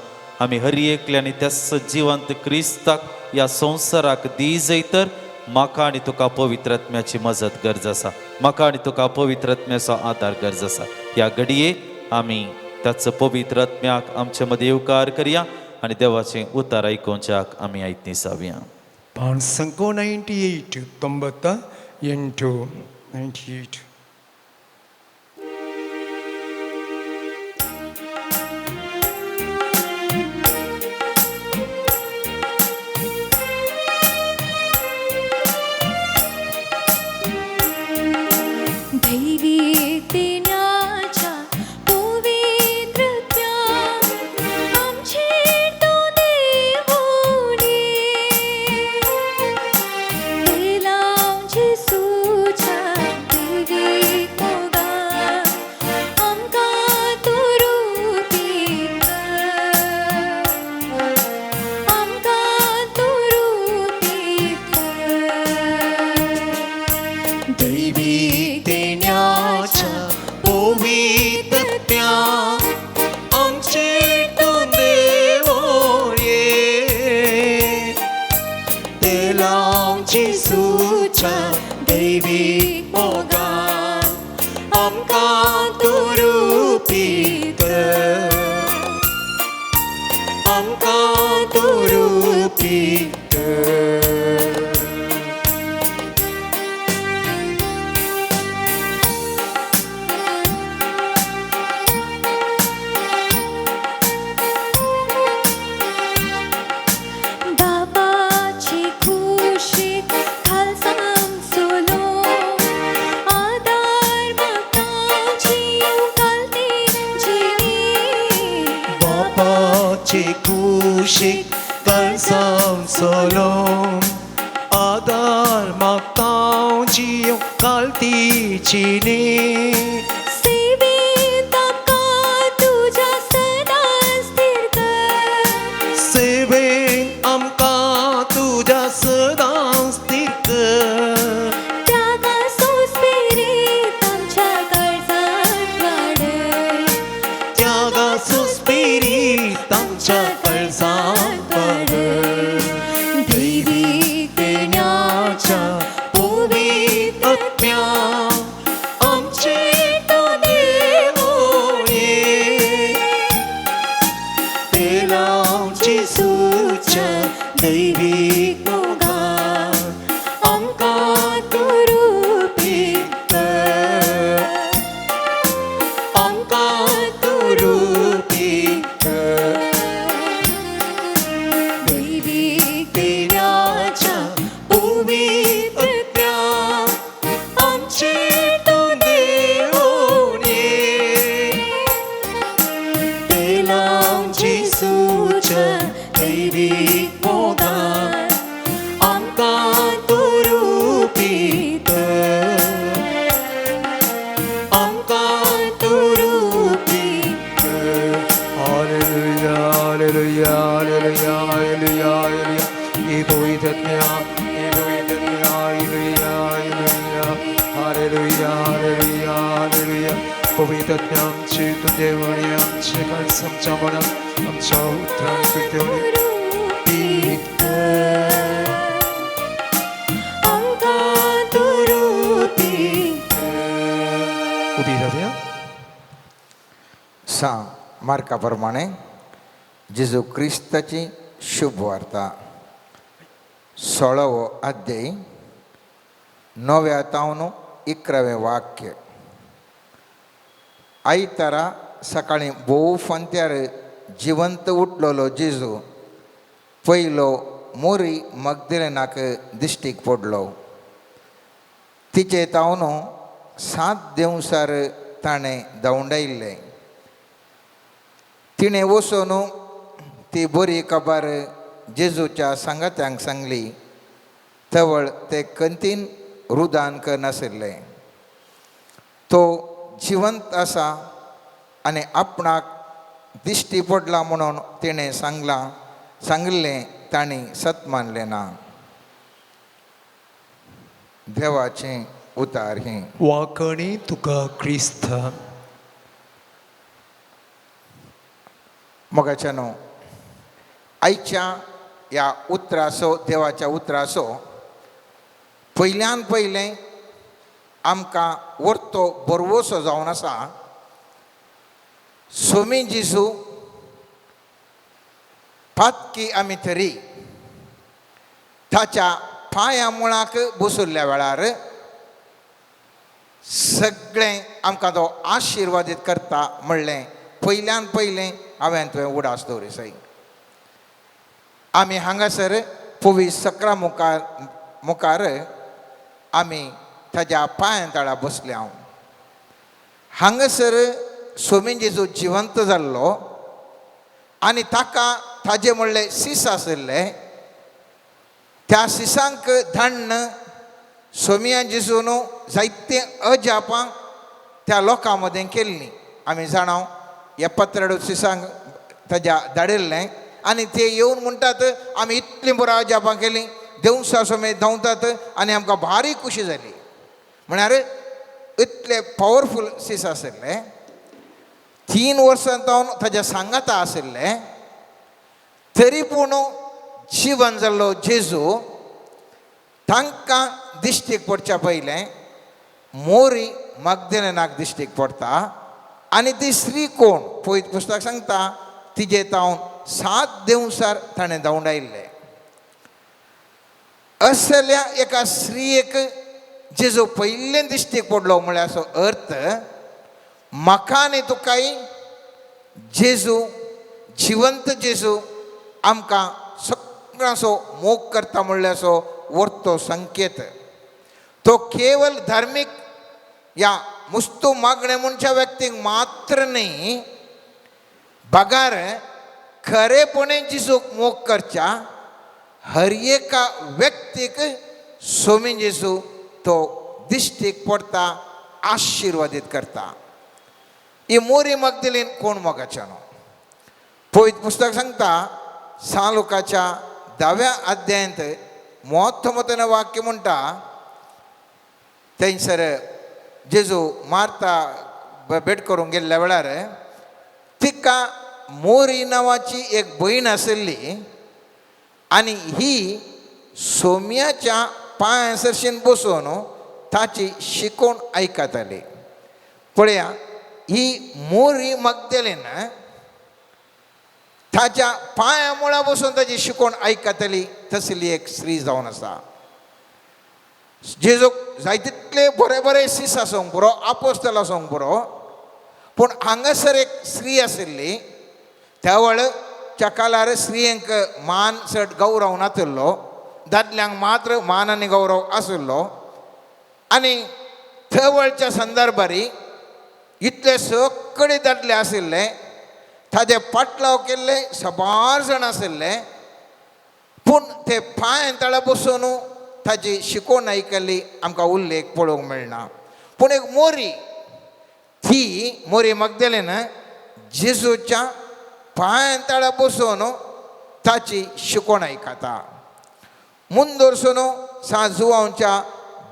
आमी हर एकल्यानी त्याच जिवंत क्रिस्ताक ह्या संवसाराक दी जैतर म्हाका आनी तुका पवित्रत्म्याची मजत गरज आसा म्हाका आनी तुका पवित्रत्म्याचो आदार गरज आसा ह्या घडये आमी त्याच पवित्रत्म्याक आमचे मदें येवकार करया आनी देवाचें उतार आयकोवच्याक आमी आयतनिसावया Sanko 98 98 98 कुशीक कळसांव सोलोम आदार मागता जियो कालतीची न्ही सेवेंत आमकां तुज्या सदां स्थिर कर सेवेंत आमकां तुज्या सदां स्थिर कर त्यागा सुस्पिरीत आमच्या काळजांत वाडय त्यागा सुस्पिरीत आमच्या काळजांत वाडय दैवीक देण्याच्या पवित्र आत्म्या आमचे पवित्रत्या आमचे टोंगे होणे तेला आमची सूच दैवीक मोगान आमकां तुरुपीत आमकां तुरुपीत Hallelujah, hallelujah, hallelujah, hallelujah, hallelujah. ये पवित्रत्या, ये पवित्रत्या, hallelujah, hallelujah, hallelujah, hallelujah, hallelujah. पवित्रत्या आमची तुझेवणी आमचे काळजाच्या मनात आमच्या उतरात तुझेवणी तुरुपीत आमकां तुरुपीत उभी राहूया. मार्काप्रमाणे जेजू क्रिस्ताची शुभ वार्ता 16વો अध्याय 9व्या तावन 11वें वाक्य. आयतारा सकाळी भोव फांत्यार जिवंत उठलेलो जेजू पयलो मोरी मगदलेनाक दिश्टीक पडलो. तिचे तावन 7 दिवसार ताणें दवंडायिल्लें. तिणें वचून ती बरी खबर जेजूच्या सांगात्यांक सांगली. तवळ ते कंतीन रुदान करनाशिल्ले. तो जिवंत आसा आनी आपणाक दिश्टी पडला म्हणून तिणें सांगलें तांणी सत मानलें ना. देवाचें उतार ही. वाकणी तुका क्रिस्त. मोगाच्यानो आयच्या ह्या उतराचो देवाच्या उतराचो पयल्यान पयलें आमकां वर्तो बरवोसो जावन आसा. सोमी जेजू पातकी आमी तरी ताच्या पांया मुळाक बसुल्ल्या वेळार सगळें आमकां तो आशिर्वादीत करता म्हणलें पयल्यान पयलें हांवें तुवें उडास दवरिसाय. आमी हांगासर पवीस सक्रा मुखार आमी ताज्या पांया तळा बसले. हांव हांगासर सोमी जेजू जिवंत जाल्लो आनी ताका ताजे म्हणलें सीस आशिल्लें. त्या सिसांक धाडन सोमिया जेजून जायते अजापां त्या लोकां मदें केल्लीं. आमी जाणाव ह्या पत्राडू सिसांक ताज्या धाडिल्लें आनी ते येवन म्हणटात आमी इतलीं बरो अजापां केलीं देवसा समेत धांवतात आनी आमकां भारी खुशी जाली. म्हळ्यार इतले पॉवरफूल सीस आशिल्ले. 3 वर्सां जावन ताज्या सांगाता आशिल्ले. तरी पूण जिवन जाल्लो जेजू तांकां दिश्टीक पडच्या पयलें मोरी मगदलेनाक दिश्टीक पडटा. आनी ती स्त्री कोण पळयत पुस्तक सांगता तिजे तावन 7 दिवसार ताणें दवंडायिल्लें. असल्या एका स्त्रियेक जेजू पयलें दिश्टीक पडलो म्हळ्यार अर्थ म्हाका आनी तुकाय जेजू जिवंत जेजू आमकां सगळ्यांचो मोग करता म्हणल्याचो वर्तो संकेत. तो केवल धार्मीक या मुस्तू मागणे म्हणच्या व्यक्तीक मात्र न्ही बगार खरेपणे जेजूक मोग करच्या हर एका व्यक्तीक सोमी जेजू तो दिश्टीक पडटा आशिर्वादीत करता. ही मोरी मगदलीन कोण मोगाच्यानो पळयत पुस्तक सांगता सालुकाच्या 10व्या अध्यायांत मोठमोठें वाक्य म्हणटा. थंयसर जेजू मार्ता भेट करूंक गेल्ल्या वेळार तिका मोरी नांवाची एक भयण आशिल्ली आनी ही सोम्याच्या पांयासरशीन बसून ताची शिकोवण आयकताली. पळया ही मोरी मगदलेन ताच्या पांया मुळा बसून ताची शिकोवण आयकताली तसली एक स्त्री जावन आसा. जेजूक जाय तितले बरे बरे सीस आसूंक पुरो आपोस्तल आसूंक पुरो पूण हांगासर एक स्त्री आशिल्ली. त्या वेळच्या काळार स्त्रियेंक मान चड गौरव नाशिल्लो. दादल्यांक मात्र मान आनी गौरव आशिल्लो आनी थवळच्या संदर्भारी इतले सगळे दादले आशिल्ले ताजे पाटलाव केल्ले सबार जाण आशिल्ले पूण ते पांय बसून ताची शिकोवण आयकल्ली आमकां उल्लेख पळोवंक मेळना पूण एक मोरी ती मोरी मगदलेन जेजूच्या पांय बसून ताची शिकोवण आयकता मुंदोरसून सांजुवांच्या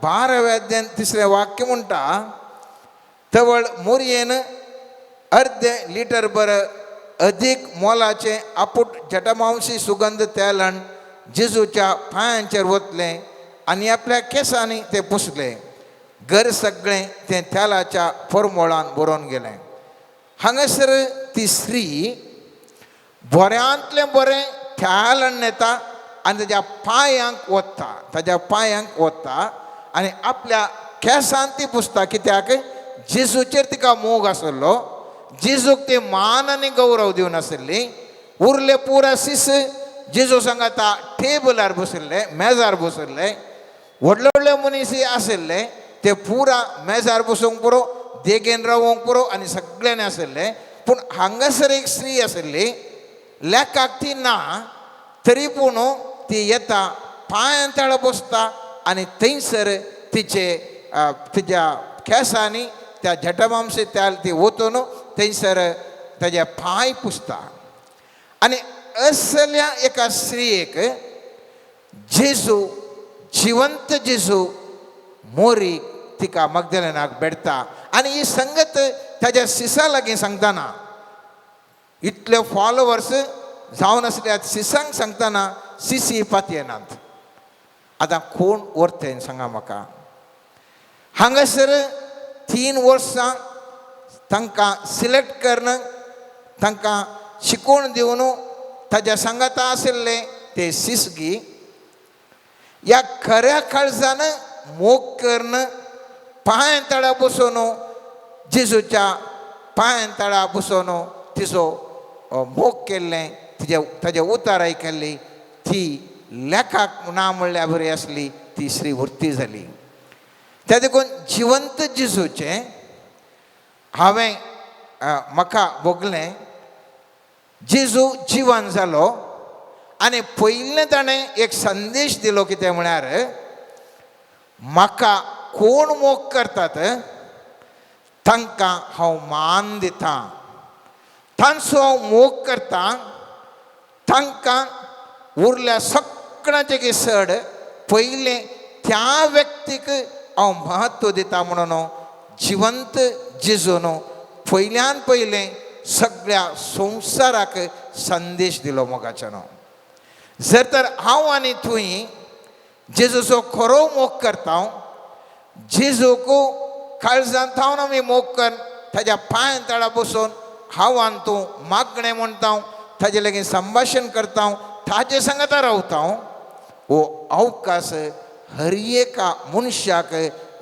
12व्या अध्यायान 3रे वाक्य म्हणटा तवळ मोरयेन अर्धे लिटर बर अदीक मोलाचे आपूट जटमांशी सुगंध तेल हाडून जेजूच्या पांयांचेर वतले आनी आपल्या केंसांनी ते पुसले घर सगळें तें तेलाच्या परमोळान भरोवन गेलें हांगासर ती स्त्री बऱ्यांतलें बरें तेल हाडून येता आनी ताज्या पांयांक ओतता आनी आपल्या केंसांत ती पुसता कित्याक जेजूचेर तिका मोग आसलो जेजूक ती मान आनी गौरव दिवन आशिल्ली उरले पुरा सीस जेजू सांगाता टेबलार बशिल्ले मेजार बशिल्ले व्हडले व्हडले मनीस आशिल्ले ते पुरा मेजार बसूंक पुरो देगेन रावोंक पुरो आनी सगळ्यांनी आशिल्ले पूण हांगासर एक स्त्री आशिल्ली लेखाक ती ना तरी पूण ती येता पांयां बसता आनी थंयसर तिच्या केंसांनी त्या जटमांशी तेल ती वतून थंयसर ताजे पांय पुसता आनी असल्या एका स्त्रियेक जेजू जिवंत जेजू मोरी तिका मगदलेनाक भेटता आनी ही संगत ताज्या सिसा लागीं सांगतना इतले फॉलोवर्स जावन आसल्यात सिसांक सांगतना सिसी पातयेनात आतां कोण व्हरतें सांगा म्हाका हांगासर 3 वर्सां तांकां सिलेक्ट करून तांकां शिकोवण दिवन ताज्या सांगाता आशिल्ले ते सिसगी ह्या खऱ्या काळजान मोग करून पांय बसून जेजूच्या पांय बसून तिचो मोग केल्लें ताजे उतार आयकल्ली ती लेखाक ना म्हणल्या बरी आसली ती श्री वृत्ती जाली त्या देखून जिवंत जेजूचे हांवें म्हाका भोगलें जेजू जिवन जालो आनी पयलें ताणें एक संदेश दिलो कितें म्हळ्यार म्हाका कोण मोग करतात तांकां हांव मान दितां तांचो हांव मोग करतां तांकां उरल्या सगळ्यांचे चड पयलें त्या व्यक्तीक हांव म्हत्व दिता म्हणून जिवंत जेजून पयल्यान पयलें सगळ्या संवसाराक संदेश दिलो मोगाच्यान जर तर हांव आनी तुवें जेजूचो खरो मोग करता जेजूक काळजांत थावन आमी मोग कर ताज्या पांय बसून हांव आनी तूं मागणें म्हणटा ताजे लागीं संभाशण करता ताजे सांगाता रावता हो अवकाश हर एका मनशाक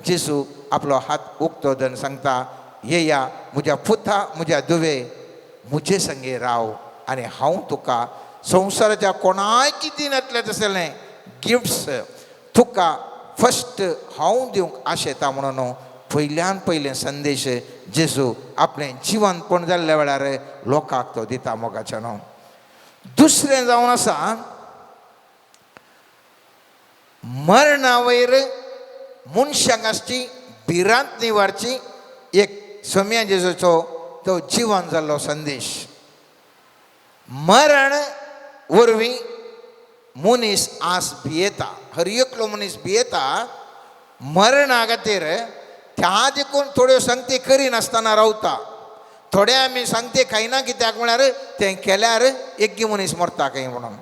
जेजू आपलो हात उक्तो धन सांगता येया म्हज्या पुता म्हज्या दुवे म्हजे संगे राव आनी हांव तुका संवसाराच्या कोणाय कितें नातलें तसलें गिफ्ट्स तुका फस्ट हांव दिवंक आशेता म्हणून पयल्यान पयलें संदेश जेजू आपलें जिवंतपण जाल्ल्या वेळार लोकांक तो दिता मोगाच्यान दुसरें जावन आसा मरणा वयर मनशाक आसची भिरांत निवारची एक सोम्या जेजूचो तो जिवन जाल्लो संदेश मरण वरवीं मनीस आस भियेता हर एकलो मनीस भियेता मरणा खातीर त्या देखून थोड्यो संगती करिनासतना रावता थोडे आमी सांगते खायना कित्याक म्हळ्यार तें केल्यार एकी मनीस मरता खंय म्हणून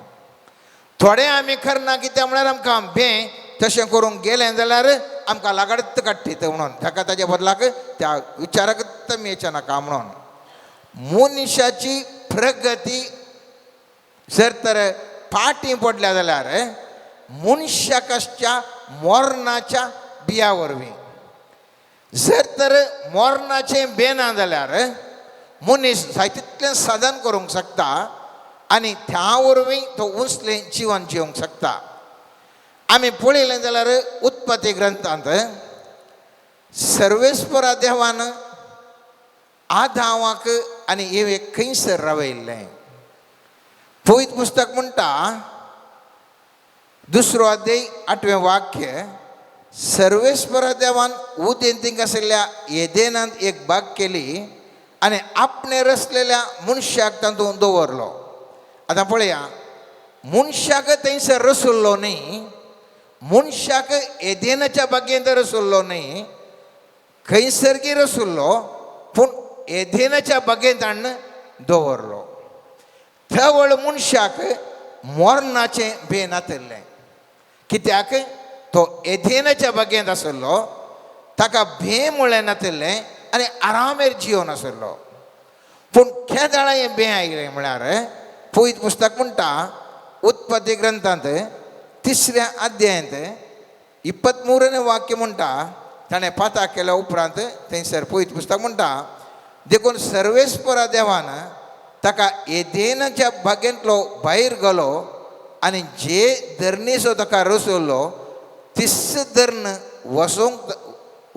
थोडे आमी करना कित्याक म्हळ्यार आमकां भें तशें करूंक गेलें जाल्यार आमकां लागाडत काडटीत म्हणून ताका ताच्या बदलाक त्या विचाराक मेळचें नाका म्हणून मनशाची प्रगती जर तर फाटीं पडल्या जाल्यार मनशाक आसच्या मरणाच्या बिया वरवीं जर तर मरणाचें बें ना जाल्यार मनीस जाय तितलें साधन करूंक शकता आनी त्या वरवीं तो उसलें जिवन जिवंक शकता आमी पळयलें जाल्यार उत्पत्ती ग्रंथांत सर्वेस्परा देवान आदामाक आनी एवेक खंयसर रावयल्लें. पवित्र पुस्तक म्हणटा 2 अध्याय 8वें वाक्य, सर्वेस्परा देवान उदेन तिंग आशिल्ल्या एदेनांत एक बाग केली आनी आपणे रचलेल्या मनशाक तातूंत दवरलो. आतां पळया, मनशाक थंयसर रचुल्लो न्ही, मनशाक एदेनाच्या बागेंत रचुल्लो न्ही, खंयसरगी रचुल्लो, पूण एदेनाच्या बागेंत हाडून दवरलो. थवळ मनशाक मोरणाचें भेन आतल्लें. कित्याक तो एदेनाच्या बागेंत आसलो, ताका भे म्हळें नातल्लें आनी आरामेर जिवन आसलो. पूण केदाळा हें भे आयलें म्हळ्यार पवित्र पुस्तक म्हणटा उत्पत्ती ग्रंथांत 3ऱ्या अध्यायांत 23वें वाक्य म्हणटा, ताणें पाताक केल्या उपरांत थंयसर पवित्र पुस्तक म्हणटा, देखून सर्वेस्परा देवान ताका एदेनाच्या बागेंतलो भायर गेलो आनी जे धरणीचो ताका रचयल्लो तिस धर्ण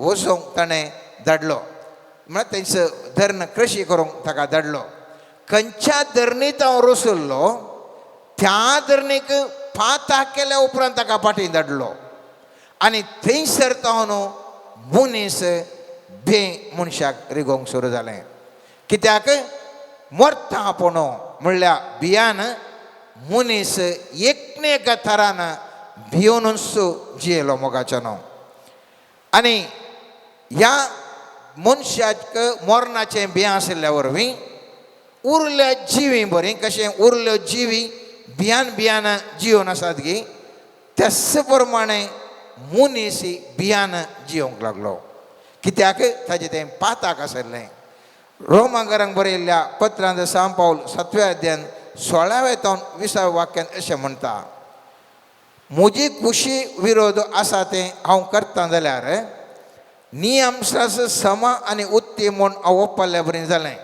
वसोंक ताणें धाडलो. म्हळ्यार थंयसर धर्ण कृशी करूंक ताका धाडलो. खंयच्या धरणीत हांव रचयल्लो त्या धरणीक पाताक केल्या उपरांत ताका फाटीं धाडलो आनी थंयसर तावन मनीस भे मनशाक रिगोवंक सुरू जालें. कित्याक मोरतापणो म्हणल्या भियान मनीस एकमेका तरान भिवनूच जियेलो मोगाच्यानो. आनी ह्या मनशाक मोरणाचें भियें आशिल्ल्या वरवीं उरल्या जिवी बरीं, कशें उरल्यो जिवी भियान जिवन आसात गी, त्याच प्रमाणे मनीस भियान जिवंक लागलो. कित्याक ताजें तें पाताक आसलें. रोमांकारांक बरयल्ल्या पत्रांत सांत पावल 7व्या अध्यायान 16वें ते 20व्या वाक्यान अशें म्हणटा, म्हजी खुशी विरोध आसा तें हांव करतां जाल्यार नियमशास समा आनी उत्ती म्हूण हांव ओप्पाल्ल्या बरें जालें.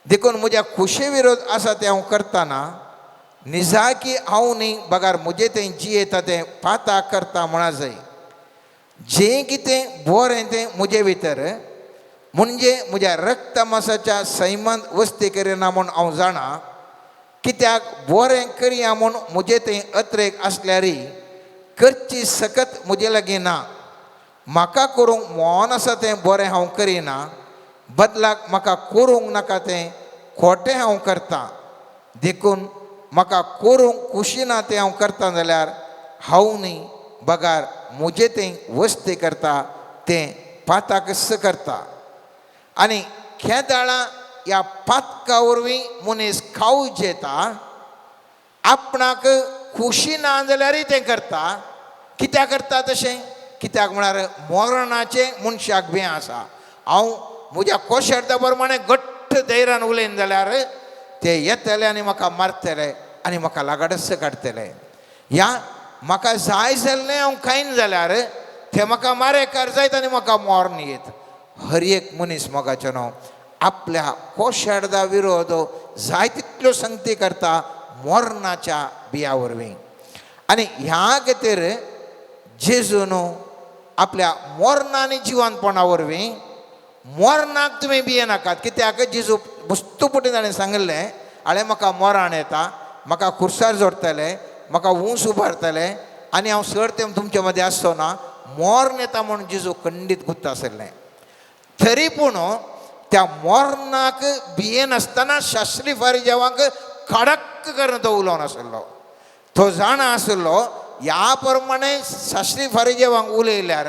देखून म्हज्या खुशी विरोध आसा तें हांव करतना निजाकी हांव न्ही बगार म्हजें तें जियेता तें पाताक करता म्हणा जाय. जें कितें बरें तें म्हजे भितर म्हणजे म्हज्या रक्त मासाच्या सैमांत वस्ती करिना म्हूण हांव जाणा. कित्याक बरें करया म्हूण म्हजें तें अत्रेक आसल्यारय करची सकत म्हजे लागीं ना. म्हाका करूंक मोन आसा तें बरें हांव करिना, बदलाक म्हाका करूंक नाका तें खोटें हांव करतां. देखून म्हाका करूंक खुशी ना तें हांव करतां जाल्यार हांव न्ही बगार म्हजें तें वस्ती करता तें पाताकच करता. आनी केदाळा ह्या पातका वरवीं मनीस खावू जेता, आपणाक खुशी ना जाल्यारय तें करता. कित्याक करता तशें? कित्याक म्हळ्यार मोरणाचें मनशाक भें आसा. हांव म्हज्या कोशेरता प्रमाणे घट्ट धैर्यान उलयन जाल्यार ते येतले आनी म्हाका मारतले आनी म्हाका लागाडस काडटले. ह्या म्हाका जाय जाल्लें हांव खायन जाल्यार ते म्हाका मारेकार जायत आनी म्हाका मोर्न येत. हर एक मनीस मोगाचो न्हू आपल्या कोशेरदा विरोध जाय तितल्यो संगती करता मोर्नाच्या बिया वरवीं. आनी ह्या खातीर जेजून आपल्या मोर्नांनी जिवंतपणा वरवीं मोरणाक तुमी भियेनाकात. कित्याक जेजू बस्तुपटीन ताणें सांगिल्लें, हाळे म्हाका मोराण येता, म्हाका खुर्सार जोडटले, म्हाका ऊंस उबारतले आनी हांव सर तें तुमचे मदें आसचो ना. मोर्न येता म्हूण जेजू खंडीत गुत्त आसलें. तरी पूण त्या मोर्नाक भियेनासतना शास्त्री फारिजेवांक कडक करून तो उलोवन आसलो. तो जाणा आसलो ह्या प्रमाणे शास्त्री फारिजेवांक उलयल्यार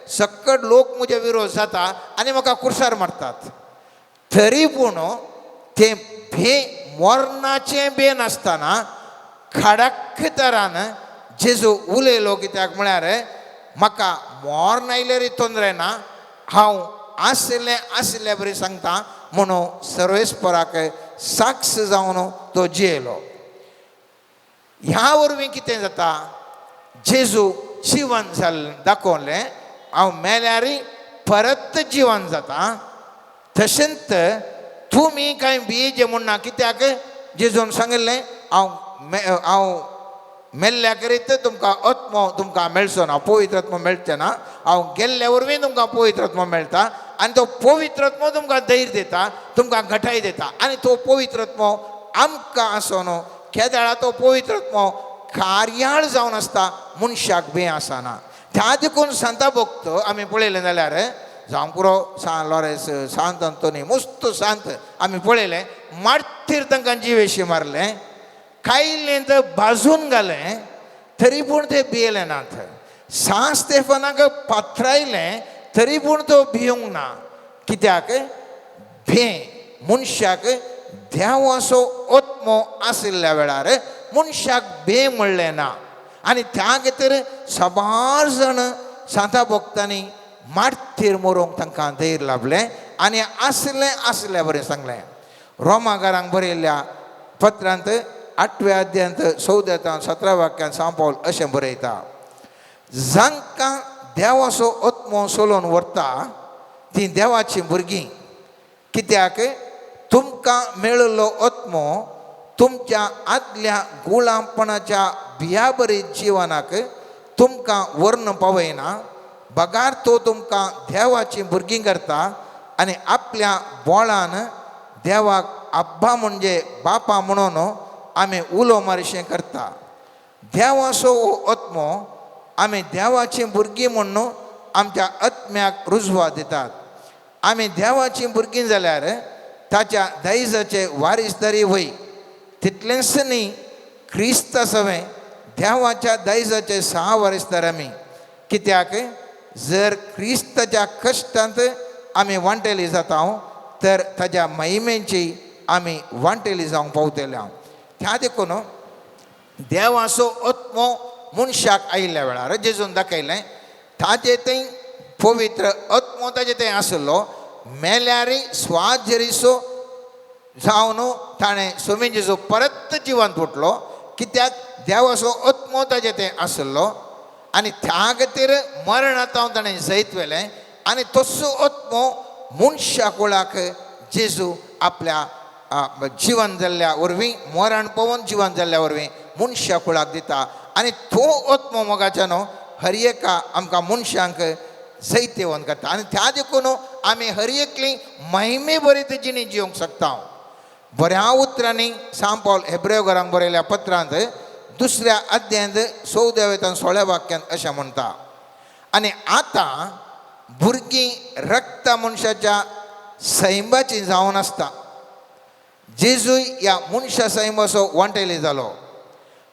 सक्कट लोक म्हजे विरोध जाता आनी म्हाका कुर्सार मारतात. तरी पूण तें मोर्नाचें भे नासतना खडक तरान जेजू उलयलो. कित्याक म्हळ्यार म्हाका मोर्न आयल्यारय तोंदरे ना, हांव आसलें बरें सांगता म्हणून सर्वेस्पराक साक्ष जावन तो जियेलो. ह्या वरवीं कितें जाता, जेजू जिवन जाल्लें दाखोवलें. हांव मेल्यारय परत जिवन जाता. तशेंच तुमी कांय भियेचे म्हूण ना. कित्याक जेजून सांगिल्लें हांव मेल्ल्या करीत तुमकां आत्मो तुमकां मेळचो ना, पवित्र आत्मो मेळचे ना. हांव गेल्ल्या वरवीं तुमकां पवित्र आत्मो मेळटा आनी तो पवित्र आत्मो तुमकां धैर्य दिता, तुमकां घटाय दिता. आनी तो पवित्र आत्मो आमकां आसो न्हू, केदाळा तो पवित्र आत्मो कार्याळ जावन आसता, मनशाक बी आसना. त्या देखून सांता भक्त आमी पळयलें जाल्यार जावं पुरो सान लॉरेस, सांत अंतोनी, मस्त सांत आमी पळयलें. मार्तीर तांकां जिवेशी मारलें, कायलें तर भाजून घालें, तरी पूण ते भियेले नात. सान स्तेफनाक पात्रायलें तरी पूण तो भिवंक ना. कित्याक मनशाक देवाचो आत्मो आशिल्ल्या वेळार मनशाक म्हणलें ना. आनी त्या खातीर सबार जाण सांता भक्तांनी मार्तीर मरोंक तांकां धैर्य लाभलें आनी आसलें बरें सांगलें. रोमाकारांक बरयल्ल्या पत्रांत 8व्या अध्यायांत 14 17 वाक्यांत सांत पावल अशें बरयता, जांकां देवाचो आत्मो सोलोवन व्हरता तीं देवाचीं भुरगीं. कित्याक तुमकां मेळिल्लो आत्मो तुमच्या आदल्या गुलामपणाच्या भियाबरी जिवनाक तुमकां व्हरून पावयना. बगार तो तुमकां देवाची भुरगीं करता आनी आपल्या बोळान देवाक अब्बा म्हणजे बापा म्हणून आमी उलो मारशें करता. देवाचो आत्मो आमी देवाची भुरगीं म्हणून आमच्या आत्म्याक रुजवा दितात. आमी देवाची भुरगीं जाल्यार ताच्या दायजाचे वारीसदारी वय. तितलेंच न्ही, क्रिस्त सवें देवाच्या दायजाचे 6 वारीसदार आमी. कित्याक जर क्रिस्ताच्या कश्टांत आमी वांटेली जाता तर ताच्या महिमेची आमी वांटेली जावंक पावतल्या. त्या देखून देवाचो आत्मो मनशाक आयिल्ल्या वेळार जेजून दाखयलें ताचे थंय पवित्र आत्मो ताचे थंय आसलो. मेल्यारय स्वाजरीसो जावन ताणें सोमी जेजू परत जिवंत उठलो. कित्याक देवाचो आत्मो ताचे थंय आसलो आनी त्या खातीर मरणांत ताणें जैत वेलें आनी तसो आत्मो मनशा कुळाक जेजू आपल्या जिवन जाल्ल्या वरवीं मरण पळोवन जिवन जाल्ल्या वरवीं मनशा कुळाक दिता. आनी तो आत्मो मोगाच्यान हर एका आमकां मनशांक जैतेवन करता. आनी त्या देखून आमी हर एकली महिमे बरीत जिणी जिवंक शकता. बऱ्या उतरांनी सांत पावल हेब्रेयकारांक बरयल्या पत्रांत 2व्या अध्यायांत 14 16 वाक्यांत अशें म्हणटा, आनी आतां भुरगीं रक्त मनशाच्या सैमाची जावन आसता. जेजूय ह्या मनशा सैमाचो वांटेली जालो.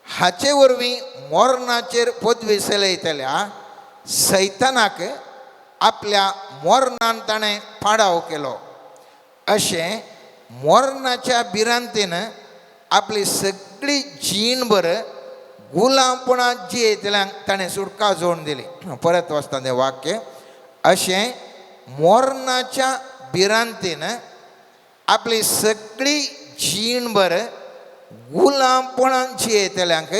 हाचे वरवीं मोरणाचेर पदवी सेलयतल्या सैतानाक आपल्या मोरणान ताणें पाडाव केलो. अशें मोरणाच्या भिरांतीन आपली सगळी जीणभर गुलामपणां जियेंतल्यांक ताणें सुटका जोडून दिली. परत वाचता तें वाक्य, अशें मोरणाच्या भिरांतीन आपली सगळी जीणभर गुलामपणां जियेंतल्यांक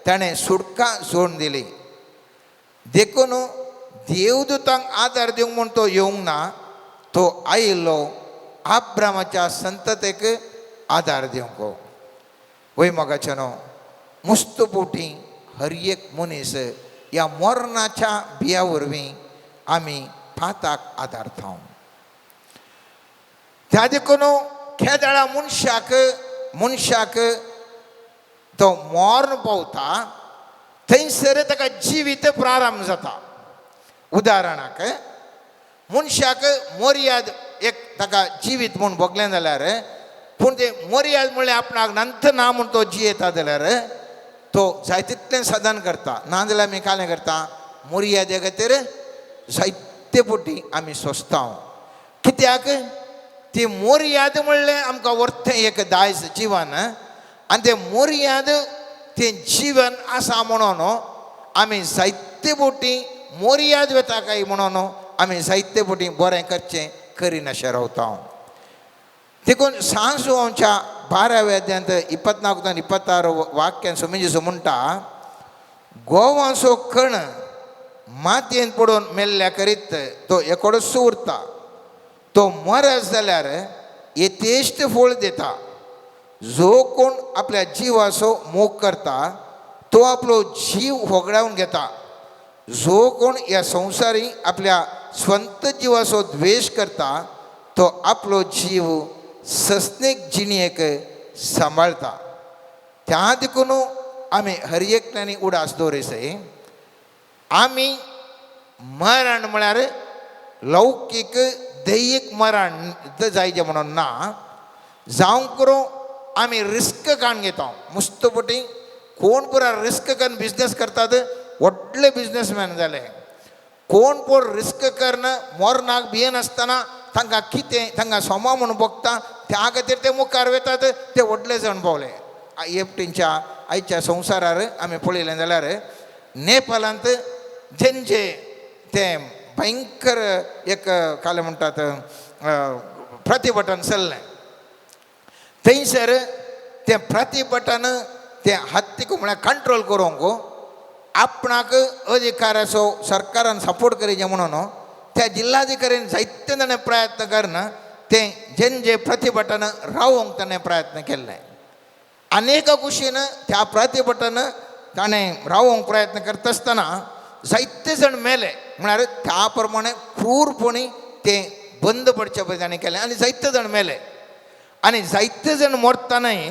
ताणें सुटका जोडून दिली. देखून देवदूतांक आदार दिवंक म्हूण तो येवंक ना, तो आयिल्लो अब्रामाच्या संततेक आदार दिवंक. वय मोगाच्यानो, मुस्तपोटी हर एक मनीस ह्या मोरणाच्या बिया वरवीं आमी पाताक आदारता. त्या देखून केदाळा मनशाक तो मोर्न पावता थंयसर ताका जिवीत प्रारंभ जाता. उदाहरणाक मनशाक मोर्याद एक ताका जिवीत म्हूण भोगलें जाल्यार, पूण तें मोर्याद म्हणल्यार आपणाक नंत ना म्हूण तो जियेता जाल्यार तो जाय तितलें सदन करता. नाजाल्यार आमी कालें करता, मोर्यादे खातीर जायते फावटी आमी सोंसता. कित्याक ती मोर्याद म्हणलें आमकां व्हरता एक दायज जिवन, आनी तें मोर्याद तें जिवन आसा म्हणून आमी जायते फावटी मोर्याद वेता काय म्हणून आमी जायते फावटी बरें करचें करिनाशें रावता. देखून सांजोवच्या 12व्या अध्यायांत 24 26 वाक्यान सोमीजेजू म्हणटा, गोवाचो कण मातयेंत पडून मेल्ल्या करीत तो एकोडोच उरता. तो मरस जाल्यार येतेश्ट फळ दिता. जो कोण आपल्या जिवाचो मोग करता तो आपलो जीव होगडावून घेता. जो कोण या संवसारी आपल्या स्वंत जिवाचो द्वेष करता तो आपलो जीव सस्नेक जिणेक सांबाळता. त्या देखून आमी हर एकट्यानी उडास दवरसय. आमी मरण म्हळ्यार लौकीक दैयिक मरण जायचें म्हणून ना. जावं करून आमी रिस्क काण घेता. मुस्तपटी कोण पुरा रिस्क करून बिझनेस करतात व्हडले बिझनेसमॅन जाले. कोण पण रिस्क करून मरणाक भियेन आसतना तांकां कितें तांकां सोमा म्हणून बगता त्या खातीर ते मुखार वतात. ते व्हडले जण पावले. हेपटींच्या आयच्या संवसारार आमी पळयलें जाल्यार नेपालांत जेंचे ते भयंकर एक काले म्हणटात प्रतिभटन चल्लें. थंयसर तें प्रतिभटन तें हत्तीक म्हळ्यार कंट्रोल करूंक आपणाक अधिकाराचो सरकारान सपोर्ट करीचे म्हणून त्या जिल्हाधिकाऱ्यान जायते ताणें प्रयत्न करना तें जें प्रतिभटन रावोंक ताणें प्रयत्न केल्ले. अनेक कुशीन त्या प्रतिभटन ताणें रावोंक प्रयत्न करता आसतना जायते जण मेले. म्हळ्यार त्या प्रमाणे क्रूरपणी तें बंद पडचे पळय ताणें केलें आनी जायते जण मेले. आनी जायते जण मरतानाय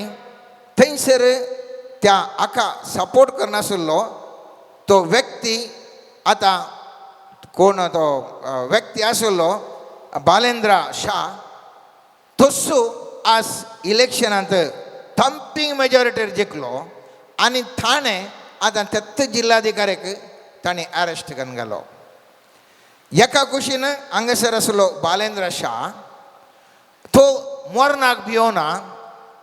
थंयसर त्या हाका सपोर्ट करनाशिल्लो तो व्यक्ती आतां कोण तो व्यक्ती आशिल्लो बालेंद्र शाह तस्सो आज इलेक्शनांत थंपींग मेजॉरिटीर जिखलो. आनी ताणें आतां तेच जिल्हाधिकाऱ्याक ताणें अरेस्ट करून गेलो. एका कुशीन हांगासर आशिल्लो बालेंद्र शाह तो मरणाक भियोना.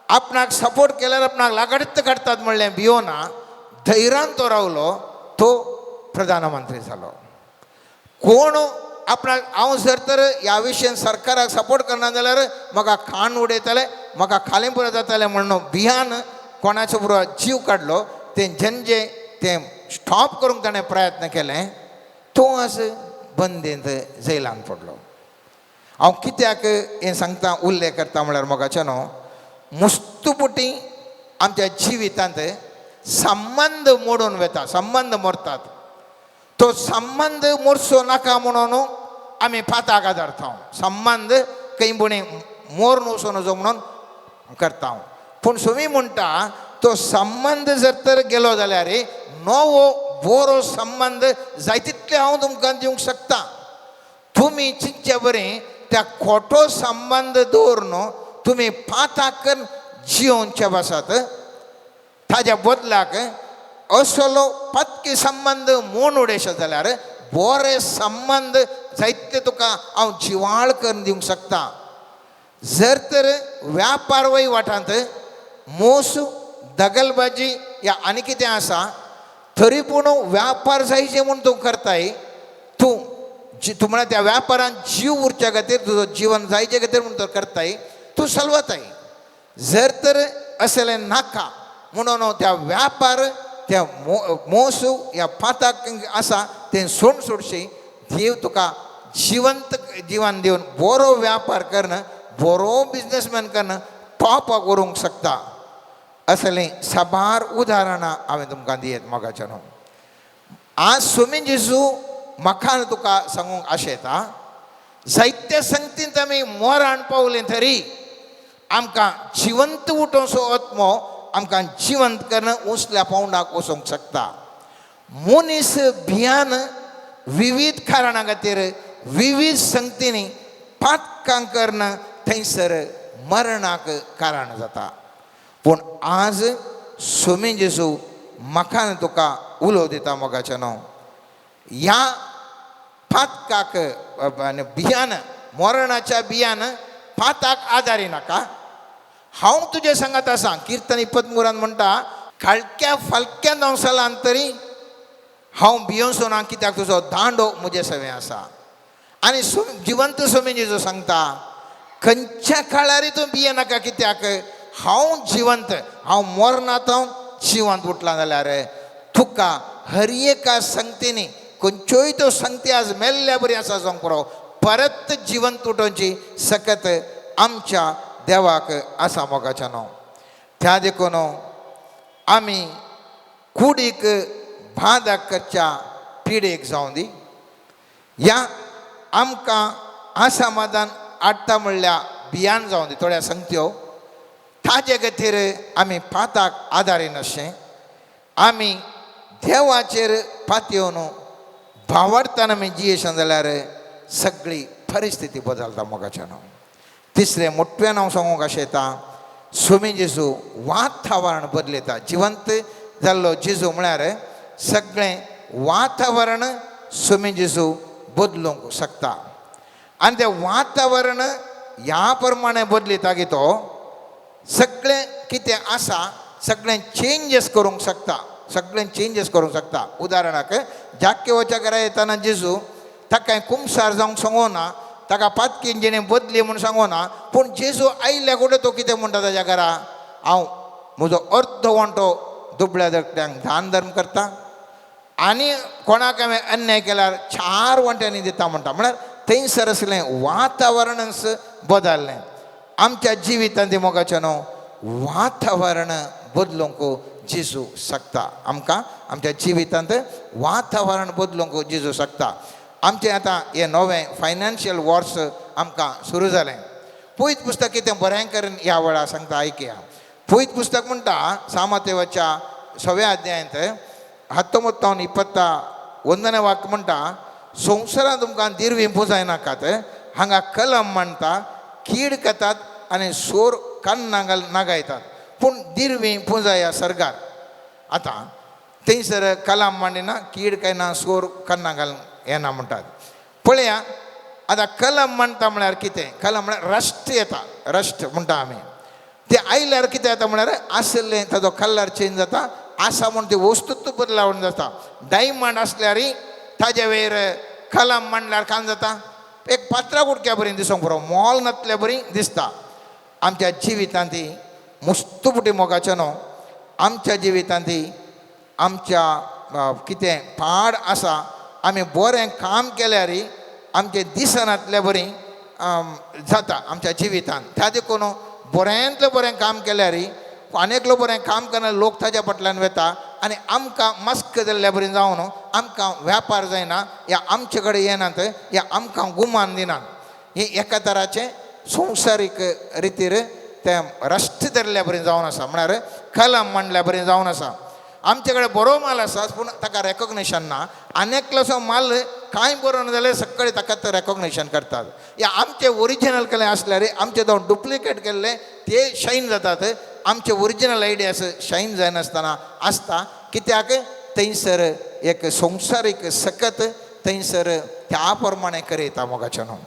आपणाक सपोर्ट केल्यार आपणाक लागाडीत काडटात म्हणलें भियोना. धैर्यान तो रावलो. तो प्रधानमंत्री जालो. कोण आपणाक हांव जर तर ह्या विशयान सरकाराक सपोर्ट करना जाल्यार म्हाका खाण उडयतले म्हाका खालें पुरो जातलें म्हणून भियान कोणाचो पुरो जीव काडलो. तें जें तें स्टॉप करूंक ताणें प्रयत्न केलें तो आज बंदेंत जैलांत पडलो. हांव कित्याक हें सांगता उल्लेख करता म्हळ्यार मोगाचें न्हू मुस्तुपुटी आमच्या जिवितांत संबंध मोडून वता. संबंध मरतात. तो संबंध मोरचो नाका म्हणून आमी फाताक आदारता. संबंध खंय बुणी मोर वचूं नजो म्हणून करता. पूण तुमी म्हणटा तो संबंध जर तर गेलो जाल्यार नवो बरो संबंध जाय तितले हांव तुमकां दिवंक शकता. तुमी चिंतचे बरें त्या खोटो संबंध दवरून तुमी फाताक जियोवचे आसात. ताज्या बदलाक असलो पत्की संबंध मोड उडयशे जाल्यार बरे संबंध जायते तुका हांव जिवाळ करून दिवंक शकता. जर तर व्यापार वहिवाटांत मोस दगलबाजी या आनी कितें आसा तरी पूण व्यापार जायचे म्हूण तूं करताय. तूं म्हळ्यार त्या व्यापारान जीव उरच्या खातीर तुजो जीवन जायचे खातीर म्हूण तो करताय तूं चलवताय. जर तर असलें नाका म्हणून त्या व्यापार त्या मोस ह्या फाताक आसा तें सोडशी देव तुका जिवंत जिवन दिवन बरो व्यापार करून बरो बिझनेसमॅन करून टॉप करूंक शकता. असलें साबार उदाहरणां हांवें तुमकां दियेत मोगाचें न्हू. आज सुमी जेजू म्हाका तुका सांगूंक आशेता जायत्या संगतींत आमी मरण पावलीं तरी आमकां जिवंत उठोवचो आत्मो आमकां जिवंत करून उसल्या पावंडाक वचोंक शकता. मनीस भियान विविध कारणां खातीर विविध संगतींनी पातकां करून थंयसर मरणाक कारण जाता. पूण आज सुमी जेजू म्हाका तुका उलो दिता मोगाचें न्हू. ह्या पातकाक भियान मरणाच्या भियान पाताक आदारी नाका. हांव तुजे सांगात आसा किर्तन 23 म्हणटा खालक्या फालक्या दंवसालांत तरी हांव भियोवचो ना कित्याक तुजो दांडो म्हजे सवें आसा. आनी जिवंत सुमी जेजू सांगता खंयच्या काळार तूं भियेनाका कित्याक हांव जिवंत हांव मरनात हांव जिवंत उठला जाल्यार तुका हर एका संगतींनी खंयच्योय त्यो संगती आज मेल्ल्या बरी आसा जावंक पुरो परत जिवंत उठोवची सकत आमच्या देवाक आसा मोगाचें न्हू. त्या देखून आमी कुडीक भादाकच्या पिडेक जावं दी या आमकां आसामादान हाडटा म्हणल्या बियान जावं दी थोड्या संगत्यो ताजे खातीर आमी पाताक आदारीन अशें आमी देवाचेर पातयेवन भावार्थान आमी जियेशन जाल्यार सगळी परिस्थिती बदलता मोगाच्यान. तिसरें मोठ्यान हांव सांगूंक अशें येता स्वामी जेजू वातावरण बदलयता. जिवंत जाल्लो जेजू म्हळ्यार सगळें वातावरण स्वामी जेजू बदलूंक शकता आनी तें वातावरण ह्या प्रमाणे बदलयता की तो सगळें कितें आसा सगळें चेंजीस करूंक शकता. सगळें चेंजीस करूंक शकता. उदाहरणाक जाक्केवाच्या घरा येताना जेजू ताका कुमसार जावंक सांगोना, ताका पातकीन जेणे बदली म्हूण सांगोना, पूण जेजू आयल्या घोडे तो कितें म्हणटा ताच्या घरा हांव म्हजो अर्द वणटो दुबळ्या धाकट्यांक दान धर्म करता आनी कोणाक हांवें अन्याय केल्यार 4 वणट्यांनी दिता म्हणटा. म्हळ्यार थंयसर असलें वातावरणच बदललें. आमच्या जिवितांत मोगाचें न्हू वातावरण बदलूंक जेजू शकता. आमकां आमच्या जिवितांत वातावरण बदलूंक जेजू शकता. आमचें आतां हें नवें फायनान्शियल वॉर्स आमकां सुरू जालें. पयत पुस्तक कितें बरें करून ह्या वेळार सांगता आयकया. पयत पुस्तक म्हणटा सामातेवाच्या 6व्या अध्यायांत 19-21 वाक्य म्हणटा संवसारांत तुमकां दिरवी पुजाय नाकात. हांगा कलम म्हणटा कीड करतात आनी सोर कान नागायतात पूण दिरवी पुजाया सरगार. आतां थंयसर कलाम मांडिना कीड काय ना सोर कान घाल येना म्हणटात. पळया आतां कलम म्हणटा म्हळ्यार कितें? कलम म्हळ्यार रस्ट येता. रस्ट म्हणटा आमी. ते आयल्यार कितें जाता म्हळ्यार आसलें ताजो कलर चेंज जाता. आसा म्हूण ती वस्तूच बदलावण जाता. डायमंड आसल्यारय ताजे वयर कलम मांडल्यार कान जाता. एक पात्रां उडक्या बरी दिसूंक पुरो मोल नातल्या बरी दिसता. आमच्या जिवितांत मुस्तुपुटी मोगाचें न्हू आमच्या जिवितांत आमच्या कितें पाड आसा आमी बरें काम केल्यारय आमचे दिसनातल्या बरी जाता आमच्या जिवितांत. त्या देखून बऱ्यांतलें बरें काम केल्यारय अनेकलो बरें काम करना लोक ताज्या फाटल्यान वेता आनी आमकां मस्क जाल्ल्या बरी जावन आमकां व्यापार जायना या आमचे कडेन येनात या आमकां गुमान दिनात. ही एका तराचें संवसारीक रितीर तें रस्ट धरल्या बरी जावन आसा. म्हळ्यार कलम मांडल्या बरी जावन आसा. आमचे कडेन बरो माल आसा पूण ताका रेकॉग्निशन ना. आनेकलोसो माल कांय बरो ना जाल्यार सगळें ताका रेकॉग्निशन करतात. या आमचे ओरिजिनल केलें आसल्यार आमचे जावन डुप्लिकेट केल्ले ते शायन जातात. आमचे ओरिजिनल आयडियास शायन जायनासतना आसता. कित्याक थंयसर एक संवसारीक सकत थंयसर त्या प्रमाणे करयता मोगाचें न्हू.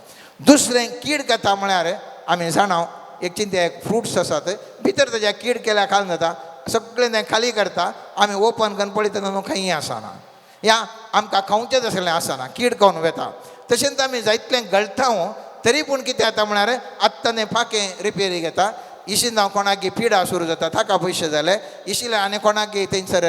दुसरें कीड करता म्हळ्यार आमी जाणाव एक चिंते फ्रुट्स आसात भितर ताज्या कीड केल्या खाल जाता. सगळें तें खाली करता आमी ओपन करून पळयता न्हू खंयी आसना. या आमकां खावचेंच आसलें आसना कीड खावन वेता. तशेंच आमी जायतलें गळटा तरी पूण कितें जाता म्हळ्यार आत्तां तें फाकें रिपेरी घेता. इशीन जावं कोणाक पिडा सुरू जाता ताका पयशे जाले. इशिले आनी कोणाक थंयसर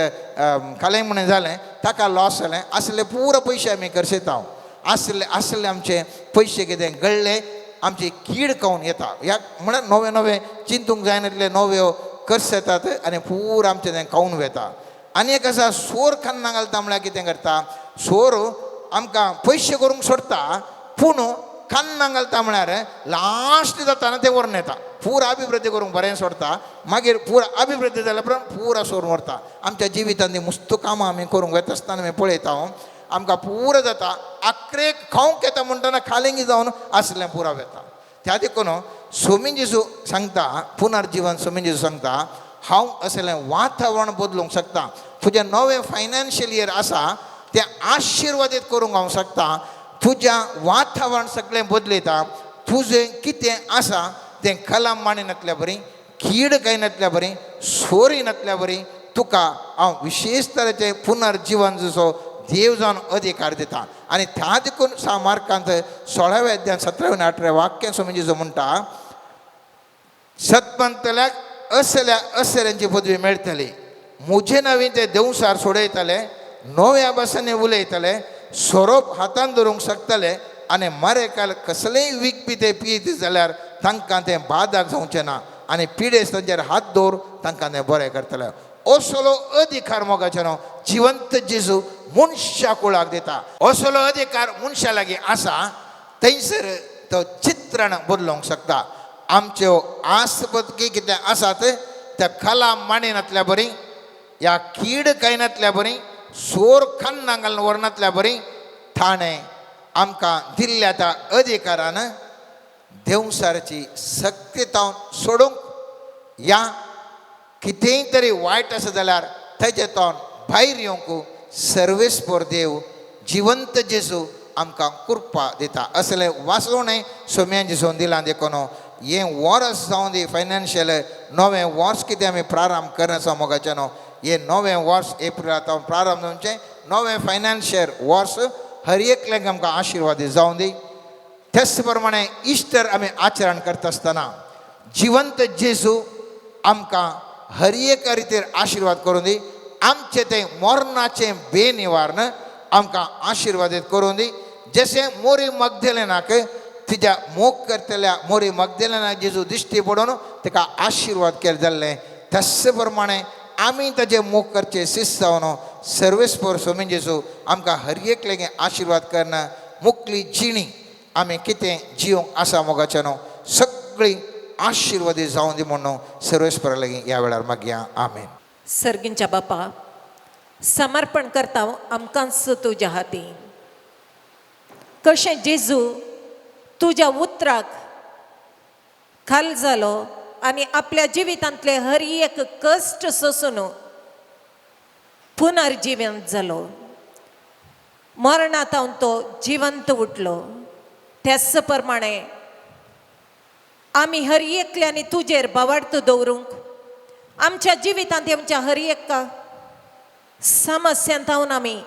खालें म्हणून जालें ताका लॉस जालें. आसले पुरो पयशे आमी करसयता. आसले आमचे पयशे कितें गळ्ळे आमची कीड खावन येता. ह्या म्हळ्यार नवे नवे चिंतूंक जायनातले नव्यो कर्स येतात आनी पूर आमचें तें खावन वेता. आनी एक आसा सोर खान्ना घालता म्हळ्यार कितें करता सोर आमकां पयशे करूंक सोडटा पूण खान्ना घालता म्हळ्यार लास्ट जाताना तें व्हरून येता. पुरा अभिवृद्धी करूंक बरें सोडता मागीर पुरा अभिवृद्धी जाल्या उपरांत पुरा सोर व्हरता. आमच्या जिवितांत मस्त कामां आमी करूंक वेता आसतना आमी पळयता आमकां पुरो जाता. आख्रेक खावंक येता म्हणटना खालेंगी जावन आसलें पुरा वेता. त्या देखून स्वामी जेजू सांगता पुनर्जीवन स्वामी जेजू सांगता हांव असलें वातावरण बदलूंक शकता. तुजें नवें फायनान्शियल इयर आसा तें आशिर्वादीत करूंक हांव शकता. तुज्या वातावरण सगळें बदलयता. तुजें कितें आसा तें कलम मांडिनातल्या बरी कीड काय नातल्या बरी सोरी नातल्या बरी तुका हांव विशेष तरेचें पुनर्जीवन जसो देव जावन अधिकार दिता. आनी त्या देखून मार्कांत 16व्या अध्यायान 17 आनी 18 वाक्यां स्वामी जेजू म्हणटा सतपंतल्याक असल्या असऱ्यांची पदवी मेळटली. म्हजे नवी ते देवसार सोडयतले नव्या भासांनी उलयतले सोरोप हातान धरूंक शकतले आनी मरेकाल कसलेय विकपी ते पीत जाल्यार तांकां तें बादाक जावचें ना आनी पिडेस तांचेर हात दवर तांकां तें बरें करतले. असलो अधिकार मोगाच्यानो जिवंत जेजू मनशा कुळाक दिता. असलो अधिकार मनशा लागीं आसा थंयसर तो चित्रण बदलूंक शकता. आमच्यो आसपदकी कितें आसात त्या कला मांडिनातल्या बरी, ह्या कीड कायनातल्या बरी, सोर खान्नांगल वर्णातल्या बरी थाणे आमकां दिल्ल्या त्या अधिकारान देवसारची सक्तीतावन सोडूंक या कितेंय तरी वायट आसा जाल्यार थंयच्यान भायर येवंक सर्वेस्पर देव जिवंत जेजू आमकां कृपा दिता. असले वाचवणें सोम्यान जेजून दिलां देखून हें वर्स जावन दी फायनान्शियल नवें वर्स कितें आमी प्रारंभ करना मोगाचें न्हू. हें नवें वर्स एप्रिलांत प्रारंभ जावचें नवें फायनान्शियल वर्स हर एकल्याक आमकां आशिर्वादी जावन दी. त्याच प्रमाणे इस्टर आमी आचरण करता आसतना जिवंत जेजू आमकां हर एक रितीर आशिर्वाद करून दी. आमचें तें मरणाचें बेनिवारण आमकां आशिर्वादीत करून दी. जशें मोरी मग्दलेनाक तिच्या मोग करतल्या मोरी मग्दलेनाक जेजू दिश्टी पडून ताका आशिर्वाद केले जाल्लें तशे प्रमाणे आमी ताजें मोग करचें शिस्त जावन सर्वेस्पर सोमीन जेजू आमकां हर एक लेगीत आशिर्वाद करना. मुखली जिणी आमी कितें जिवंक आसा मोगाचें न्हू सगळीं आशिर्वादी जावन दी म्हणून सर्वेस्परा लागीं ह्या वेळार मागया. आमेन. सर्गींच्या बापा समर्पण करता आमकांच तुज्या हातीन. कशें जेजू तुज्या उतराक खाल जालो आनी आपल्या जिवितांतले हर एक कश्ट सोसून पुनर्जिवंत जालो. मरणांत तो जिवंत उठलो. त्याच प्रमाणे आमी हर एकल्यानी तुजेर बावार्थ दवरूंक आमच्या जिवितांत आमच्या हर एका समस्यांत आमी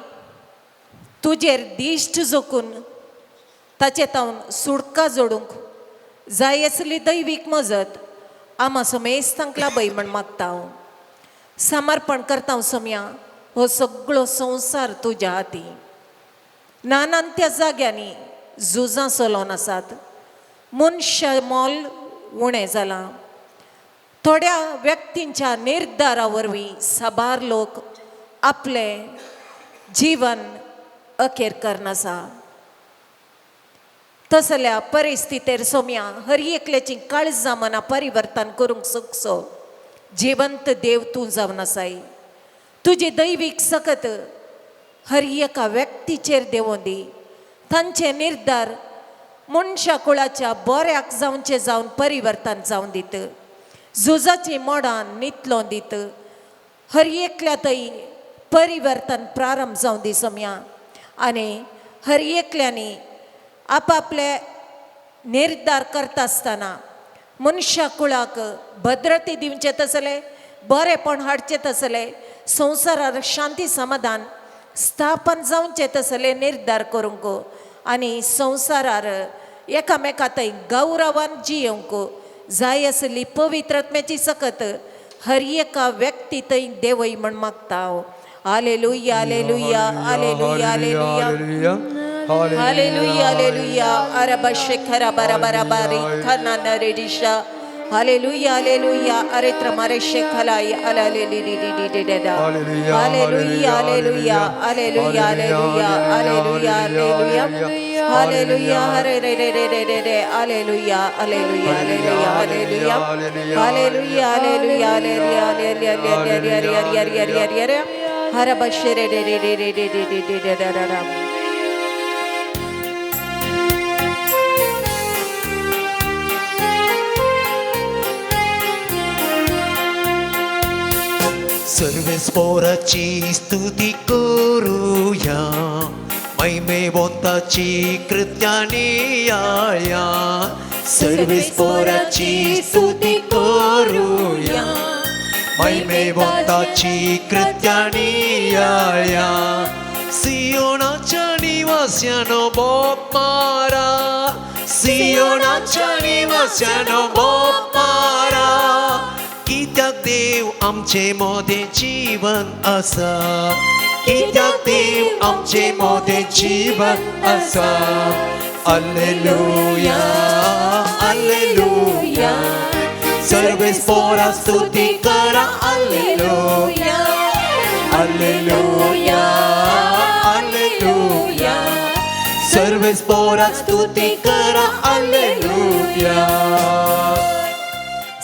तुजेर दिश्ट जोखून ताचे तावन सुडका जोडूंक जाय आसली दैवीक मजत आमा समेस्तांक लाभय म्हण मागता हांव. समर्पण करता हांव सोम्या हो सगळो संवसार तुज्या हाती. नानान त्या जाग्यांनी झुजां चलोवन आसात. मनशा मोल उणें जालां. थोड्या व्यक्तींच्या निर्धारा वरवीं साबार लोक आपले जीवन अखेर करनासा. तसल्या परिस्थितीर सोम्या हर एकल्याची काळजां मनां परिवर्तन करूंक शकचो जिवंत देव तूं जावन आसाय. तुजी दैवीक सकत हर एका व्यक्तीचेर देवों दी. तांचे निर्धार मनशा कुळाच्या बऱ्याक जावचे जावन परिवर्तन जावन दीत. झुजाची मोडां नितलोवन दीत. हर एकल्या थंय परिवर्तन प्रारंभ जावन दी सोम्या. आनी हर एकल्यांनी आपापले निर्धार करता आसतना मनशा कुळाक भद्रते दिवचे तसले बरेपण हाडचे तसले संवसारार शांती समाधान स्थापन जावचे तसले निर्धार करूंक आनी संवसारार एकामेका थंय गौरवान जियोंक जाय आसली पवित्रत्म्याची सकत हर एका व्यक्ती थंय देवय म्हण मागता हांव. Hallelujah hallelujah hallelujah hallelujah hallelujah hallelujah अरबशेखरा बराबराबारी खना रेडिशा हालेलुया हालेलुया अरेत्र मारेशे खलाई अलालेलिलिलिलिलिदा hallelujah hallelujah hallelujah hallelujah hallelujah hallelujah hallelujah हरे रे रे रे रे रे रे hallelujah hallelujah hallelujah hallelujah hallelujah hallelujah hallelujah hallelujah हरबशे रे रे रे रे रे रे रे रे रे रे. सर्वेस्पराची स्तुती करूया महिमेवंताची कृत्यानी याळ्या. सर्वेस्पराची स्तुती करूया महिमेवंताची कृत्यानी याळ्या. सियोनाच्या निवास्यानो बोप मारा सियोनाच्या निवास्यानो बोप मारा. कित्याक देव आमचे मोदें जीवन आसा कित्याक देव आमचे मोदें जीवन आसा. हालेलुया हालेलुया सर्वेस्पोरा स्तुती करा हालेलुया हालेलुया हालेलुया सर्वेस्पोरा स्तुती करा हालेलुया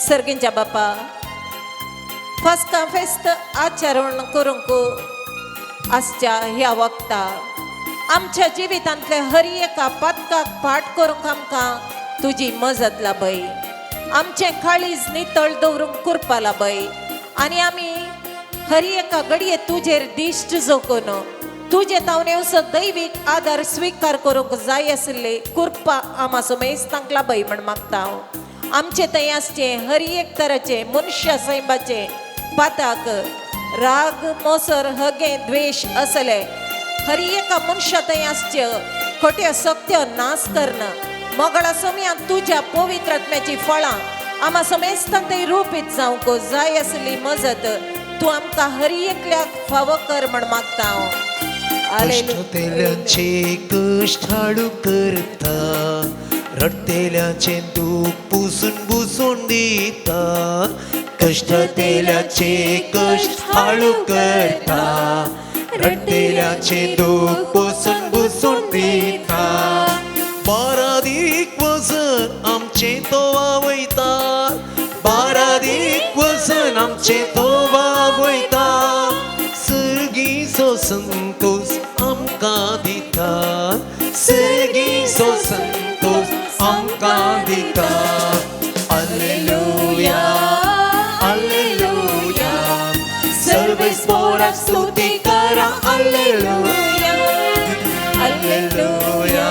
सर्गींच्या बापा फास्का फेस्त आचरण करूंक आसच्या ह्या वक्ता आमच्या जिवितांतले हर एका पातकाक पाठ करूंक आमकां तुजी मजत लाभय आमचे काळीज नितळ दवरूंक कुरपा लाभय आनी आमी हर एका घडये तुजेर दिश्ट जोखून तुजे तावनेवचो दैवीक आदार स्वीकार करूंक जाय आशिल्ले कुरपा आमा समेस्तांक लाभय म्हण मागता हांव आमचे थंय आसचे हर एक तराचे मनुष्य सैमाचे पाताक राग मोसर हगे द्वेष असले हर एका मनशा थंय आसचे खोट्या सत्य नाश करणं मोगळा समयात तुझ्या पवित्र आत्म्याची फळां आमा समेस्तांक थंय रूपीत जावंक जाय आसली मजत तूं आमकां हर एकल्याक फावो कर म्हण मागता हांव कष्टतेल्यांचे कष्ट हाडू करता रडतेल्यांचे दूख पुसून दिता कष्टतेल्यांचे कष्ट हाडू करता रडतेल्यांचे दूख पुसून दिता बारादीक वचन आमचे तो वयता बारादीक वचन आमचे तो वयता सर्गीचो संतोष आमकां दिता सर्गीचो संतोष आमकां दिता हालेलुया हालेलुया सर्वेस्पोरा स्तुती करा हालेलुया हालेलुया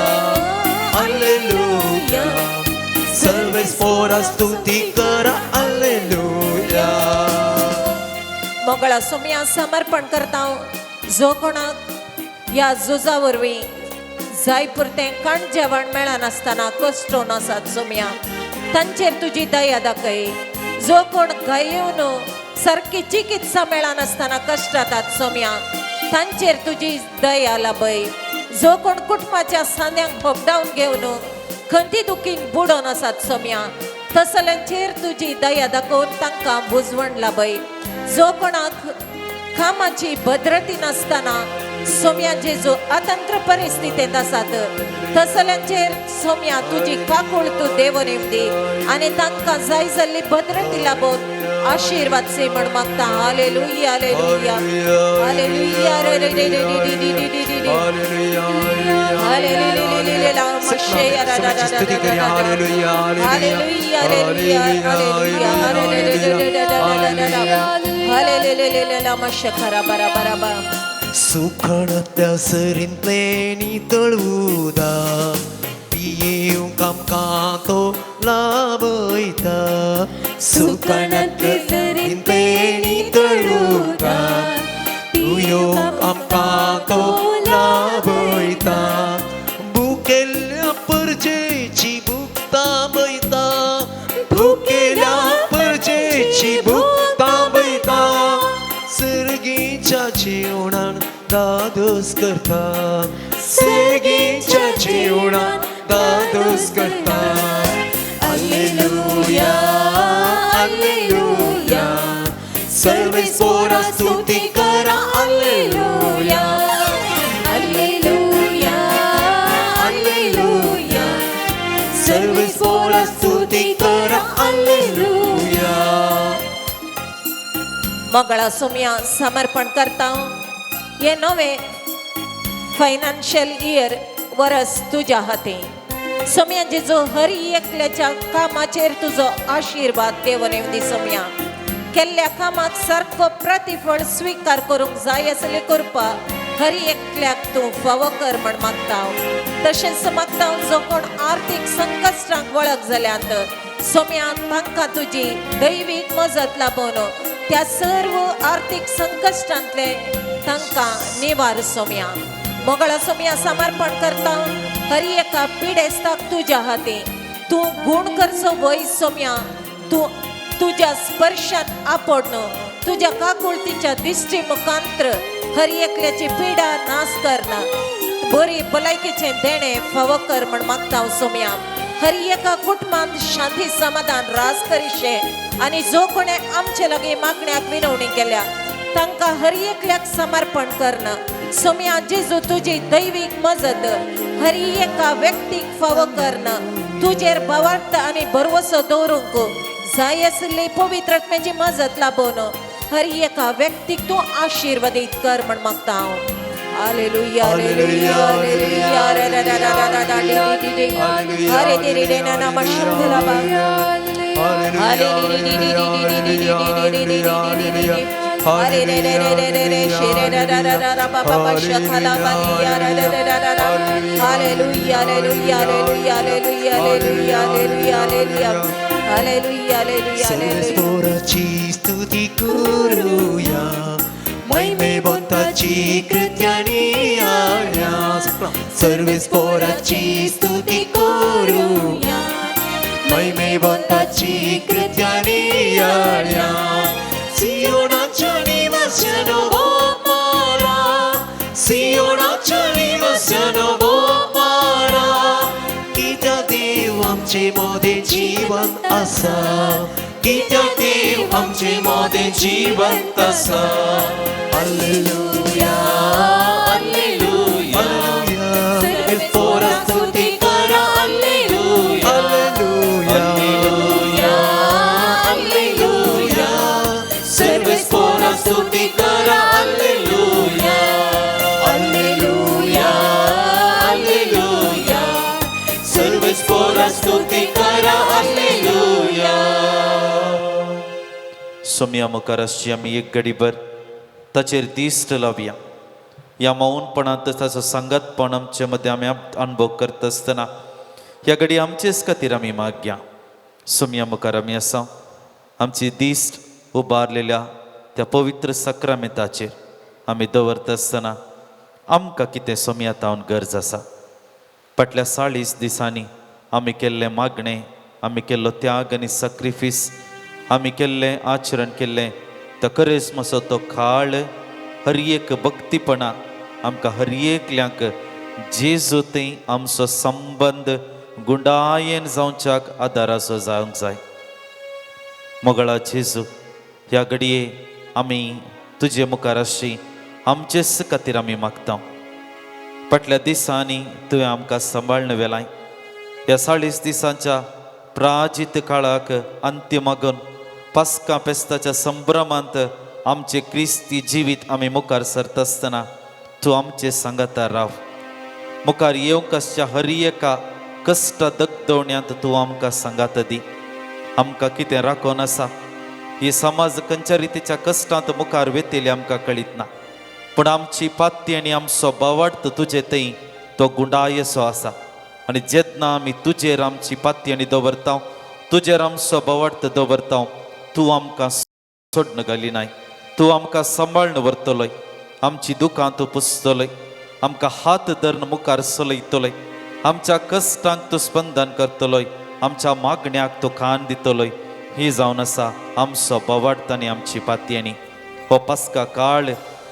हालेलुया सर्वेस्पोरा स्तुती करा हालेलुया मोगळा सोम्या समर्पण करता हांव जो कोणाक ह्या झुजा वरवीं जाय पुरतें कण जेवण मेळनासतना कश्टोन आसात सोम्या तांचेर तुजी दया दाखय जो कोण घायेवन सारकी चिकित्सा मेळनासतना कश्टातात सोम्या तांचेर तुजी दया लाभय जो कोण कुटुंबाच्या सांद्यांक भोगडावन घेवन खंती दुखीन बुडोन आसात सोम्या तसल्यांचेर तुजी दया दाखोवन तांकां बुजवण लाभय जो कोणाक कामाची भद्रती नासतना सोम्या जेजो अतंत्र परिस्थितीत आसात तसल्यांचेर सोम्या तुजी काकूळ तूं देवून दी आनी तांकां जाय जाल्ली भद्रती लाभोवन आशीर्वाद से म्हण मागता हालेलुया हालेलुया हालेलुया हालेलुया मशेया हालेलुया हालेलुया मशखरा बराबरा सुखणत्या सरींतले नितळूदा पियेवंक आमकां तो लाभयता सुखणत्या सरींतले नितळूदा पियेवंक आमकां तो लाभयता भुकेल्या परजेची भूक तांबयता भुकेल्या परजेची भूक तांबयता सर्गीच्या जेवणान दादोस करता सर्गीच्या जेवणान दादोस करता हालेलुया हालेलुया सर्वेस्पोरा स्तुती करा हालेलुया हालेलुया हालेलुया सर्वेस्पोरा स्तुती करा हालेलुया मोगळा सोम्या समर्पण करता हे नवे फायनान्शियल इयर वर्स तुज्या हाती सोम्या जेजो हर एकल्याच्या कामाचेर तुजो आशीर्वाद देवून दी सोम्या केल्ल्या कामाक सारको प्रतिफळ स्वीकार करूंक जाय आसले करपा हर एकल्याक तूं फावो कर म्हण मागता तशेंच मागता जो कोण आर्थीक संकश्टांक वळख जाल्यात सोम्या तांकां तुजी दैवीक मजत लाभोवन त्या सर्व आर्थिक संकश्टांतले तांकां निवार सोम्या मोगळा सोम्या समर्पण करता हर एका पिडेस्ताक तुज्या हाती तूं गुण करचो वय सोम्या तूं तुज्या स्पर्शान आपण तुज्या काकुळतीच्या दिश्टी मुखांत्र हर एकल्याची पिडा नाश करना बरी भलायकेचें देणें फावो कर म्हण मागता सोम्या हर एका कुटुंबात शांती समाधान राज करीशे आणि जो कोणे आमचे लगे मागण्याक विनवणी केल्या तांका हर एकल्याक समर्पण करणं सोम्या जेजू तुझी दैविक मजत हर एका व्यक्तीक फावो करणं तुझेर भवार्थ आणि भरवसो दवरूंक जाय आसली पवित्र आत्म्याची मजत लाभोवन हर एका व्यक्तीक तू आशीर्वादित कर म्हण मागता हांव. हालेलुया हालेलुया हालेलुया रे रे रे रे रे रे डी डी डी हरे रे रे रे ना ना मशंगला बा हरे रे रे रे रे रे रे शेरे रे रे रे रे बा बा बा शखला बलिया रे रे रे रे रे hallelujah hallelujah hallelujah hallelujah hallelujah hallelujah hallelujah hallelujah hallelujah पोराची स्तुती करूया महिमेवंताची कृत्यानी आल्या सर्वेस पोराची स्तुती करूया महिमेवंताची कृत्यानी आल्या सियोनाच्या निवास्यानो बोमारा सियोनाच्या निवास्यानो बोमारा कित्या देव आमचे मोदे जीवन आसा कित्या देव आमचे मोदे जीवंत आसा हालेलुया हालेलुया सर्वे पोरा स्तुती करा हालेलुया हालेलुया हालेलुया सर्वे पोरा स्तुती करा हालेलुया हालेलुया हालेलुया सर्वे पोरा स्तुती करा हालेलुया. सोम्या मुखार आसची आमी एक घडीभर ताचेर दिश्ट लावया. या मौनपणांत ताचो सांगतपण आमचे मदें आमी अनुभव करता आसतना ह्या घडी आमचेच खातीर आमी मागया. सोम्या मुखार आमी आसा आमची दिश्ट उबारलेल्या त्या पवित्र सक्रामेंताचेर आमी दवरता आसतना आमकां कितें सोम्यात हांव गरज आसा. फाटल्या 40 दिसांनी आमी केल्लें मागणें आमी केल्लो त्याग आनी सॅक्रिफीस आमी केल्लें आचरण केल्लें तो खरेंच मातसो तो काळ हर एक भक्तीपणा आमकां हर एकल्यांक जेजू थंय आमचो संबंद गुंडायेन जावच्याक आदाराचो जावंक जाय. मोगळा जेजू ह्या घडये आमी तुजे मुखार आसची आमचेच खातीर आमी मागता. फाटल्या दिसांनी तुवें आमकां सांबाळन वेलाय. ह्या 40 दिसांच्या प्राजीत काळाक अंत्य मागून पास्का पेस्ताच्या संभ्रमांत आमचे क्रिस्ती जिवीत आमी मुखार सरता आसतना तूं आमचे सांगाता राव. मुखार येवंक आसच्या हर एका कश्ट दगदवण्यांत तूं आमकां सांगात दी. आमकां कितें राखोन आसा ही समाज खंयच्या रितीच्या कश्टांत मुखार वेतेली आमकां कळीत ना. पूण आमची पाती आनी आमचो बावार्थ तुजे थंय तो गुंडायसो आसा. आनी जेन्ना आमी तुजेर आमची पाती आनी दवरता तुजेर आमचो बावार्थ दवरता तूं आमकां सोडन घाली नाय. तूं आमकां सांबाळन व्हरतलोय. आमची दुखां तूं पुसतलोय. आमकां हात धरून मुखार चलयतलोय. आमच्या कश्टांक तूं स्पंदन करतलोय. आमच्या मागण्याक तूं कान दितलोय. ही जावन आसा आमचो बावार्थ आनी आमची पाती. आनी हो पास्का काळ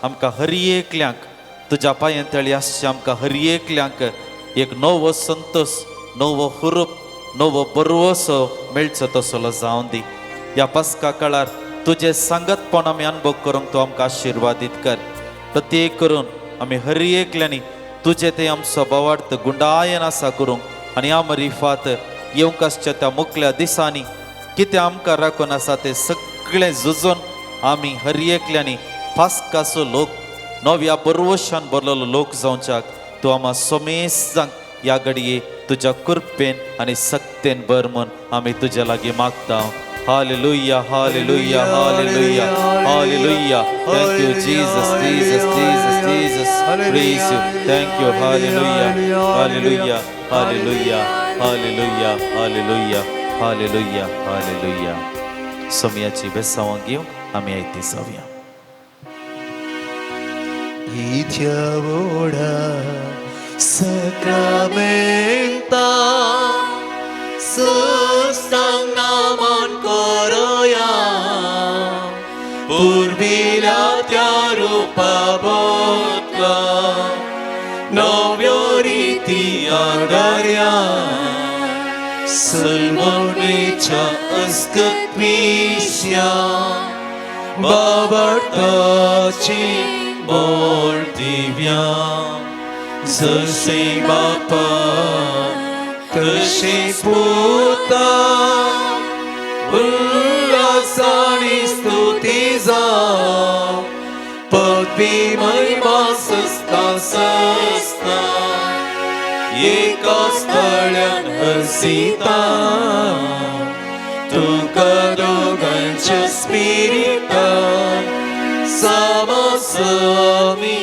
आमकां हर एकल्यांक तुज्या पांयां तळी आसचे आमकां हर एकल्यांक एक नवो संतोश नवो हुरूप नवो बरवसो मेळचो तसलो जावन दी. ह्या पास्का काळार तुजे सांगतपण आमी अनुभव करूंक तूं आमकां आशिर्वादीत कर. प्रत्येक करून आमी हर एकल्यांनी तुजे ते आमचो बावार्थ गुंडायन आसा करूंक आनी ह्या मरिफात येवंक आसच्या त्या मुखल्या दिसांनी कितें आमकां राखून आसा तें सगळें झुजून आमी हर एकल्यांनी पास्काचो लोक नव्या बरवशान भरलेलो लोक जावच्याक तूं आम्हा सोमेसांक ह्या घडये तुज्या कृपेन आनी सक्तेन भर म्हूण आमी तुज्या लागीं मागता. Hallelujah hallelujah hallelujah hallelujah. Thank you Jesus Jesus Jesus Jesus praise you. Thank you hallelujah hallelujah hallelujah hallelujah hallelujah hallelujah hallelujah. सोम्याची बेसांवां घेवंक आमी आयती जावया. Itiavoda sacramenta sustang naman koroya purvila tyarupa botka novioriti adarya सर्वोन्मेच्या अस्कत्विष्या बाबडताची बोल दिव्या जसे बापा तसे पुता उल्हासाने स्तुती जाव पदवी महिमा सस्ता सस्ता एका स्थळ्यान हसिता तुका दोगांच्या स्पिरिटान सामासमी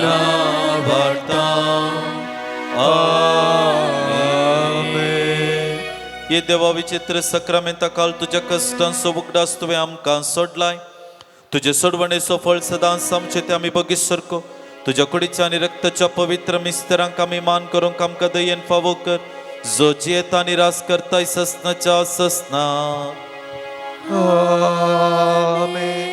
नावाडता ये देवा विचित्र सक्रमेंता काल तुझ्या कष्टांचो उगडास तुवें आमकां सोडलाय तुझे सोडवणेचो फळ सदांच आमचे ते आमी बगीत सरको तुझ्या कुडीच्या आनी रक्ताच्या पवित्र मिस्तरांक आमी मान करूंक आमकां दयेन फावो कर जो जियेता आनी रास करताय ससनाच्या ससना आमेन.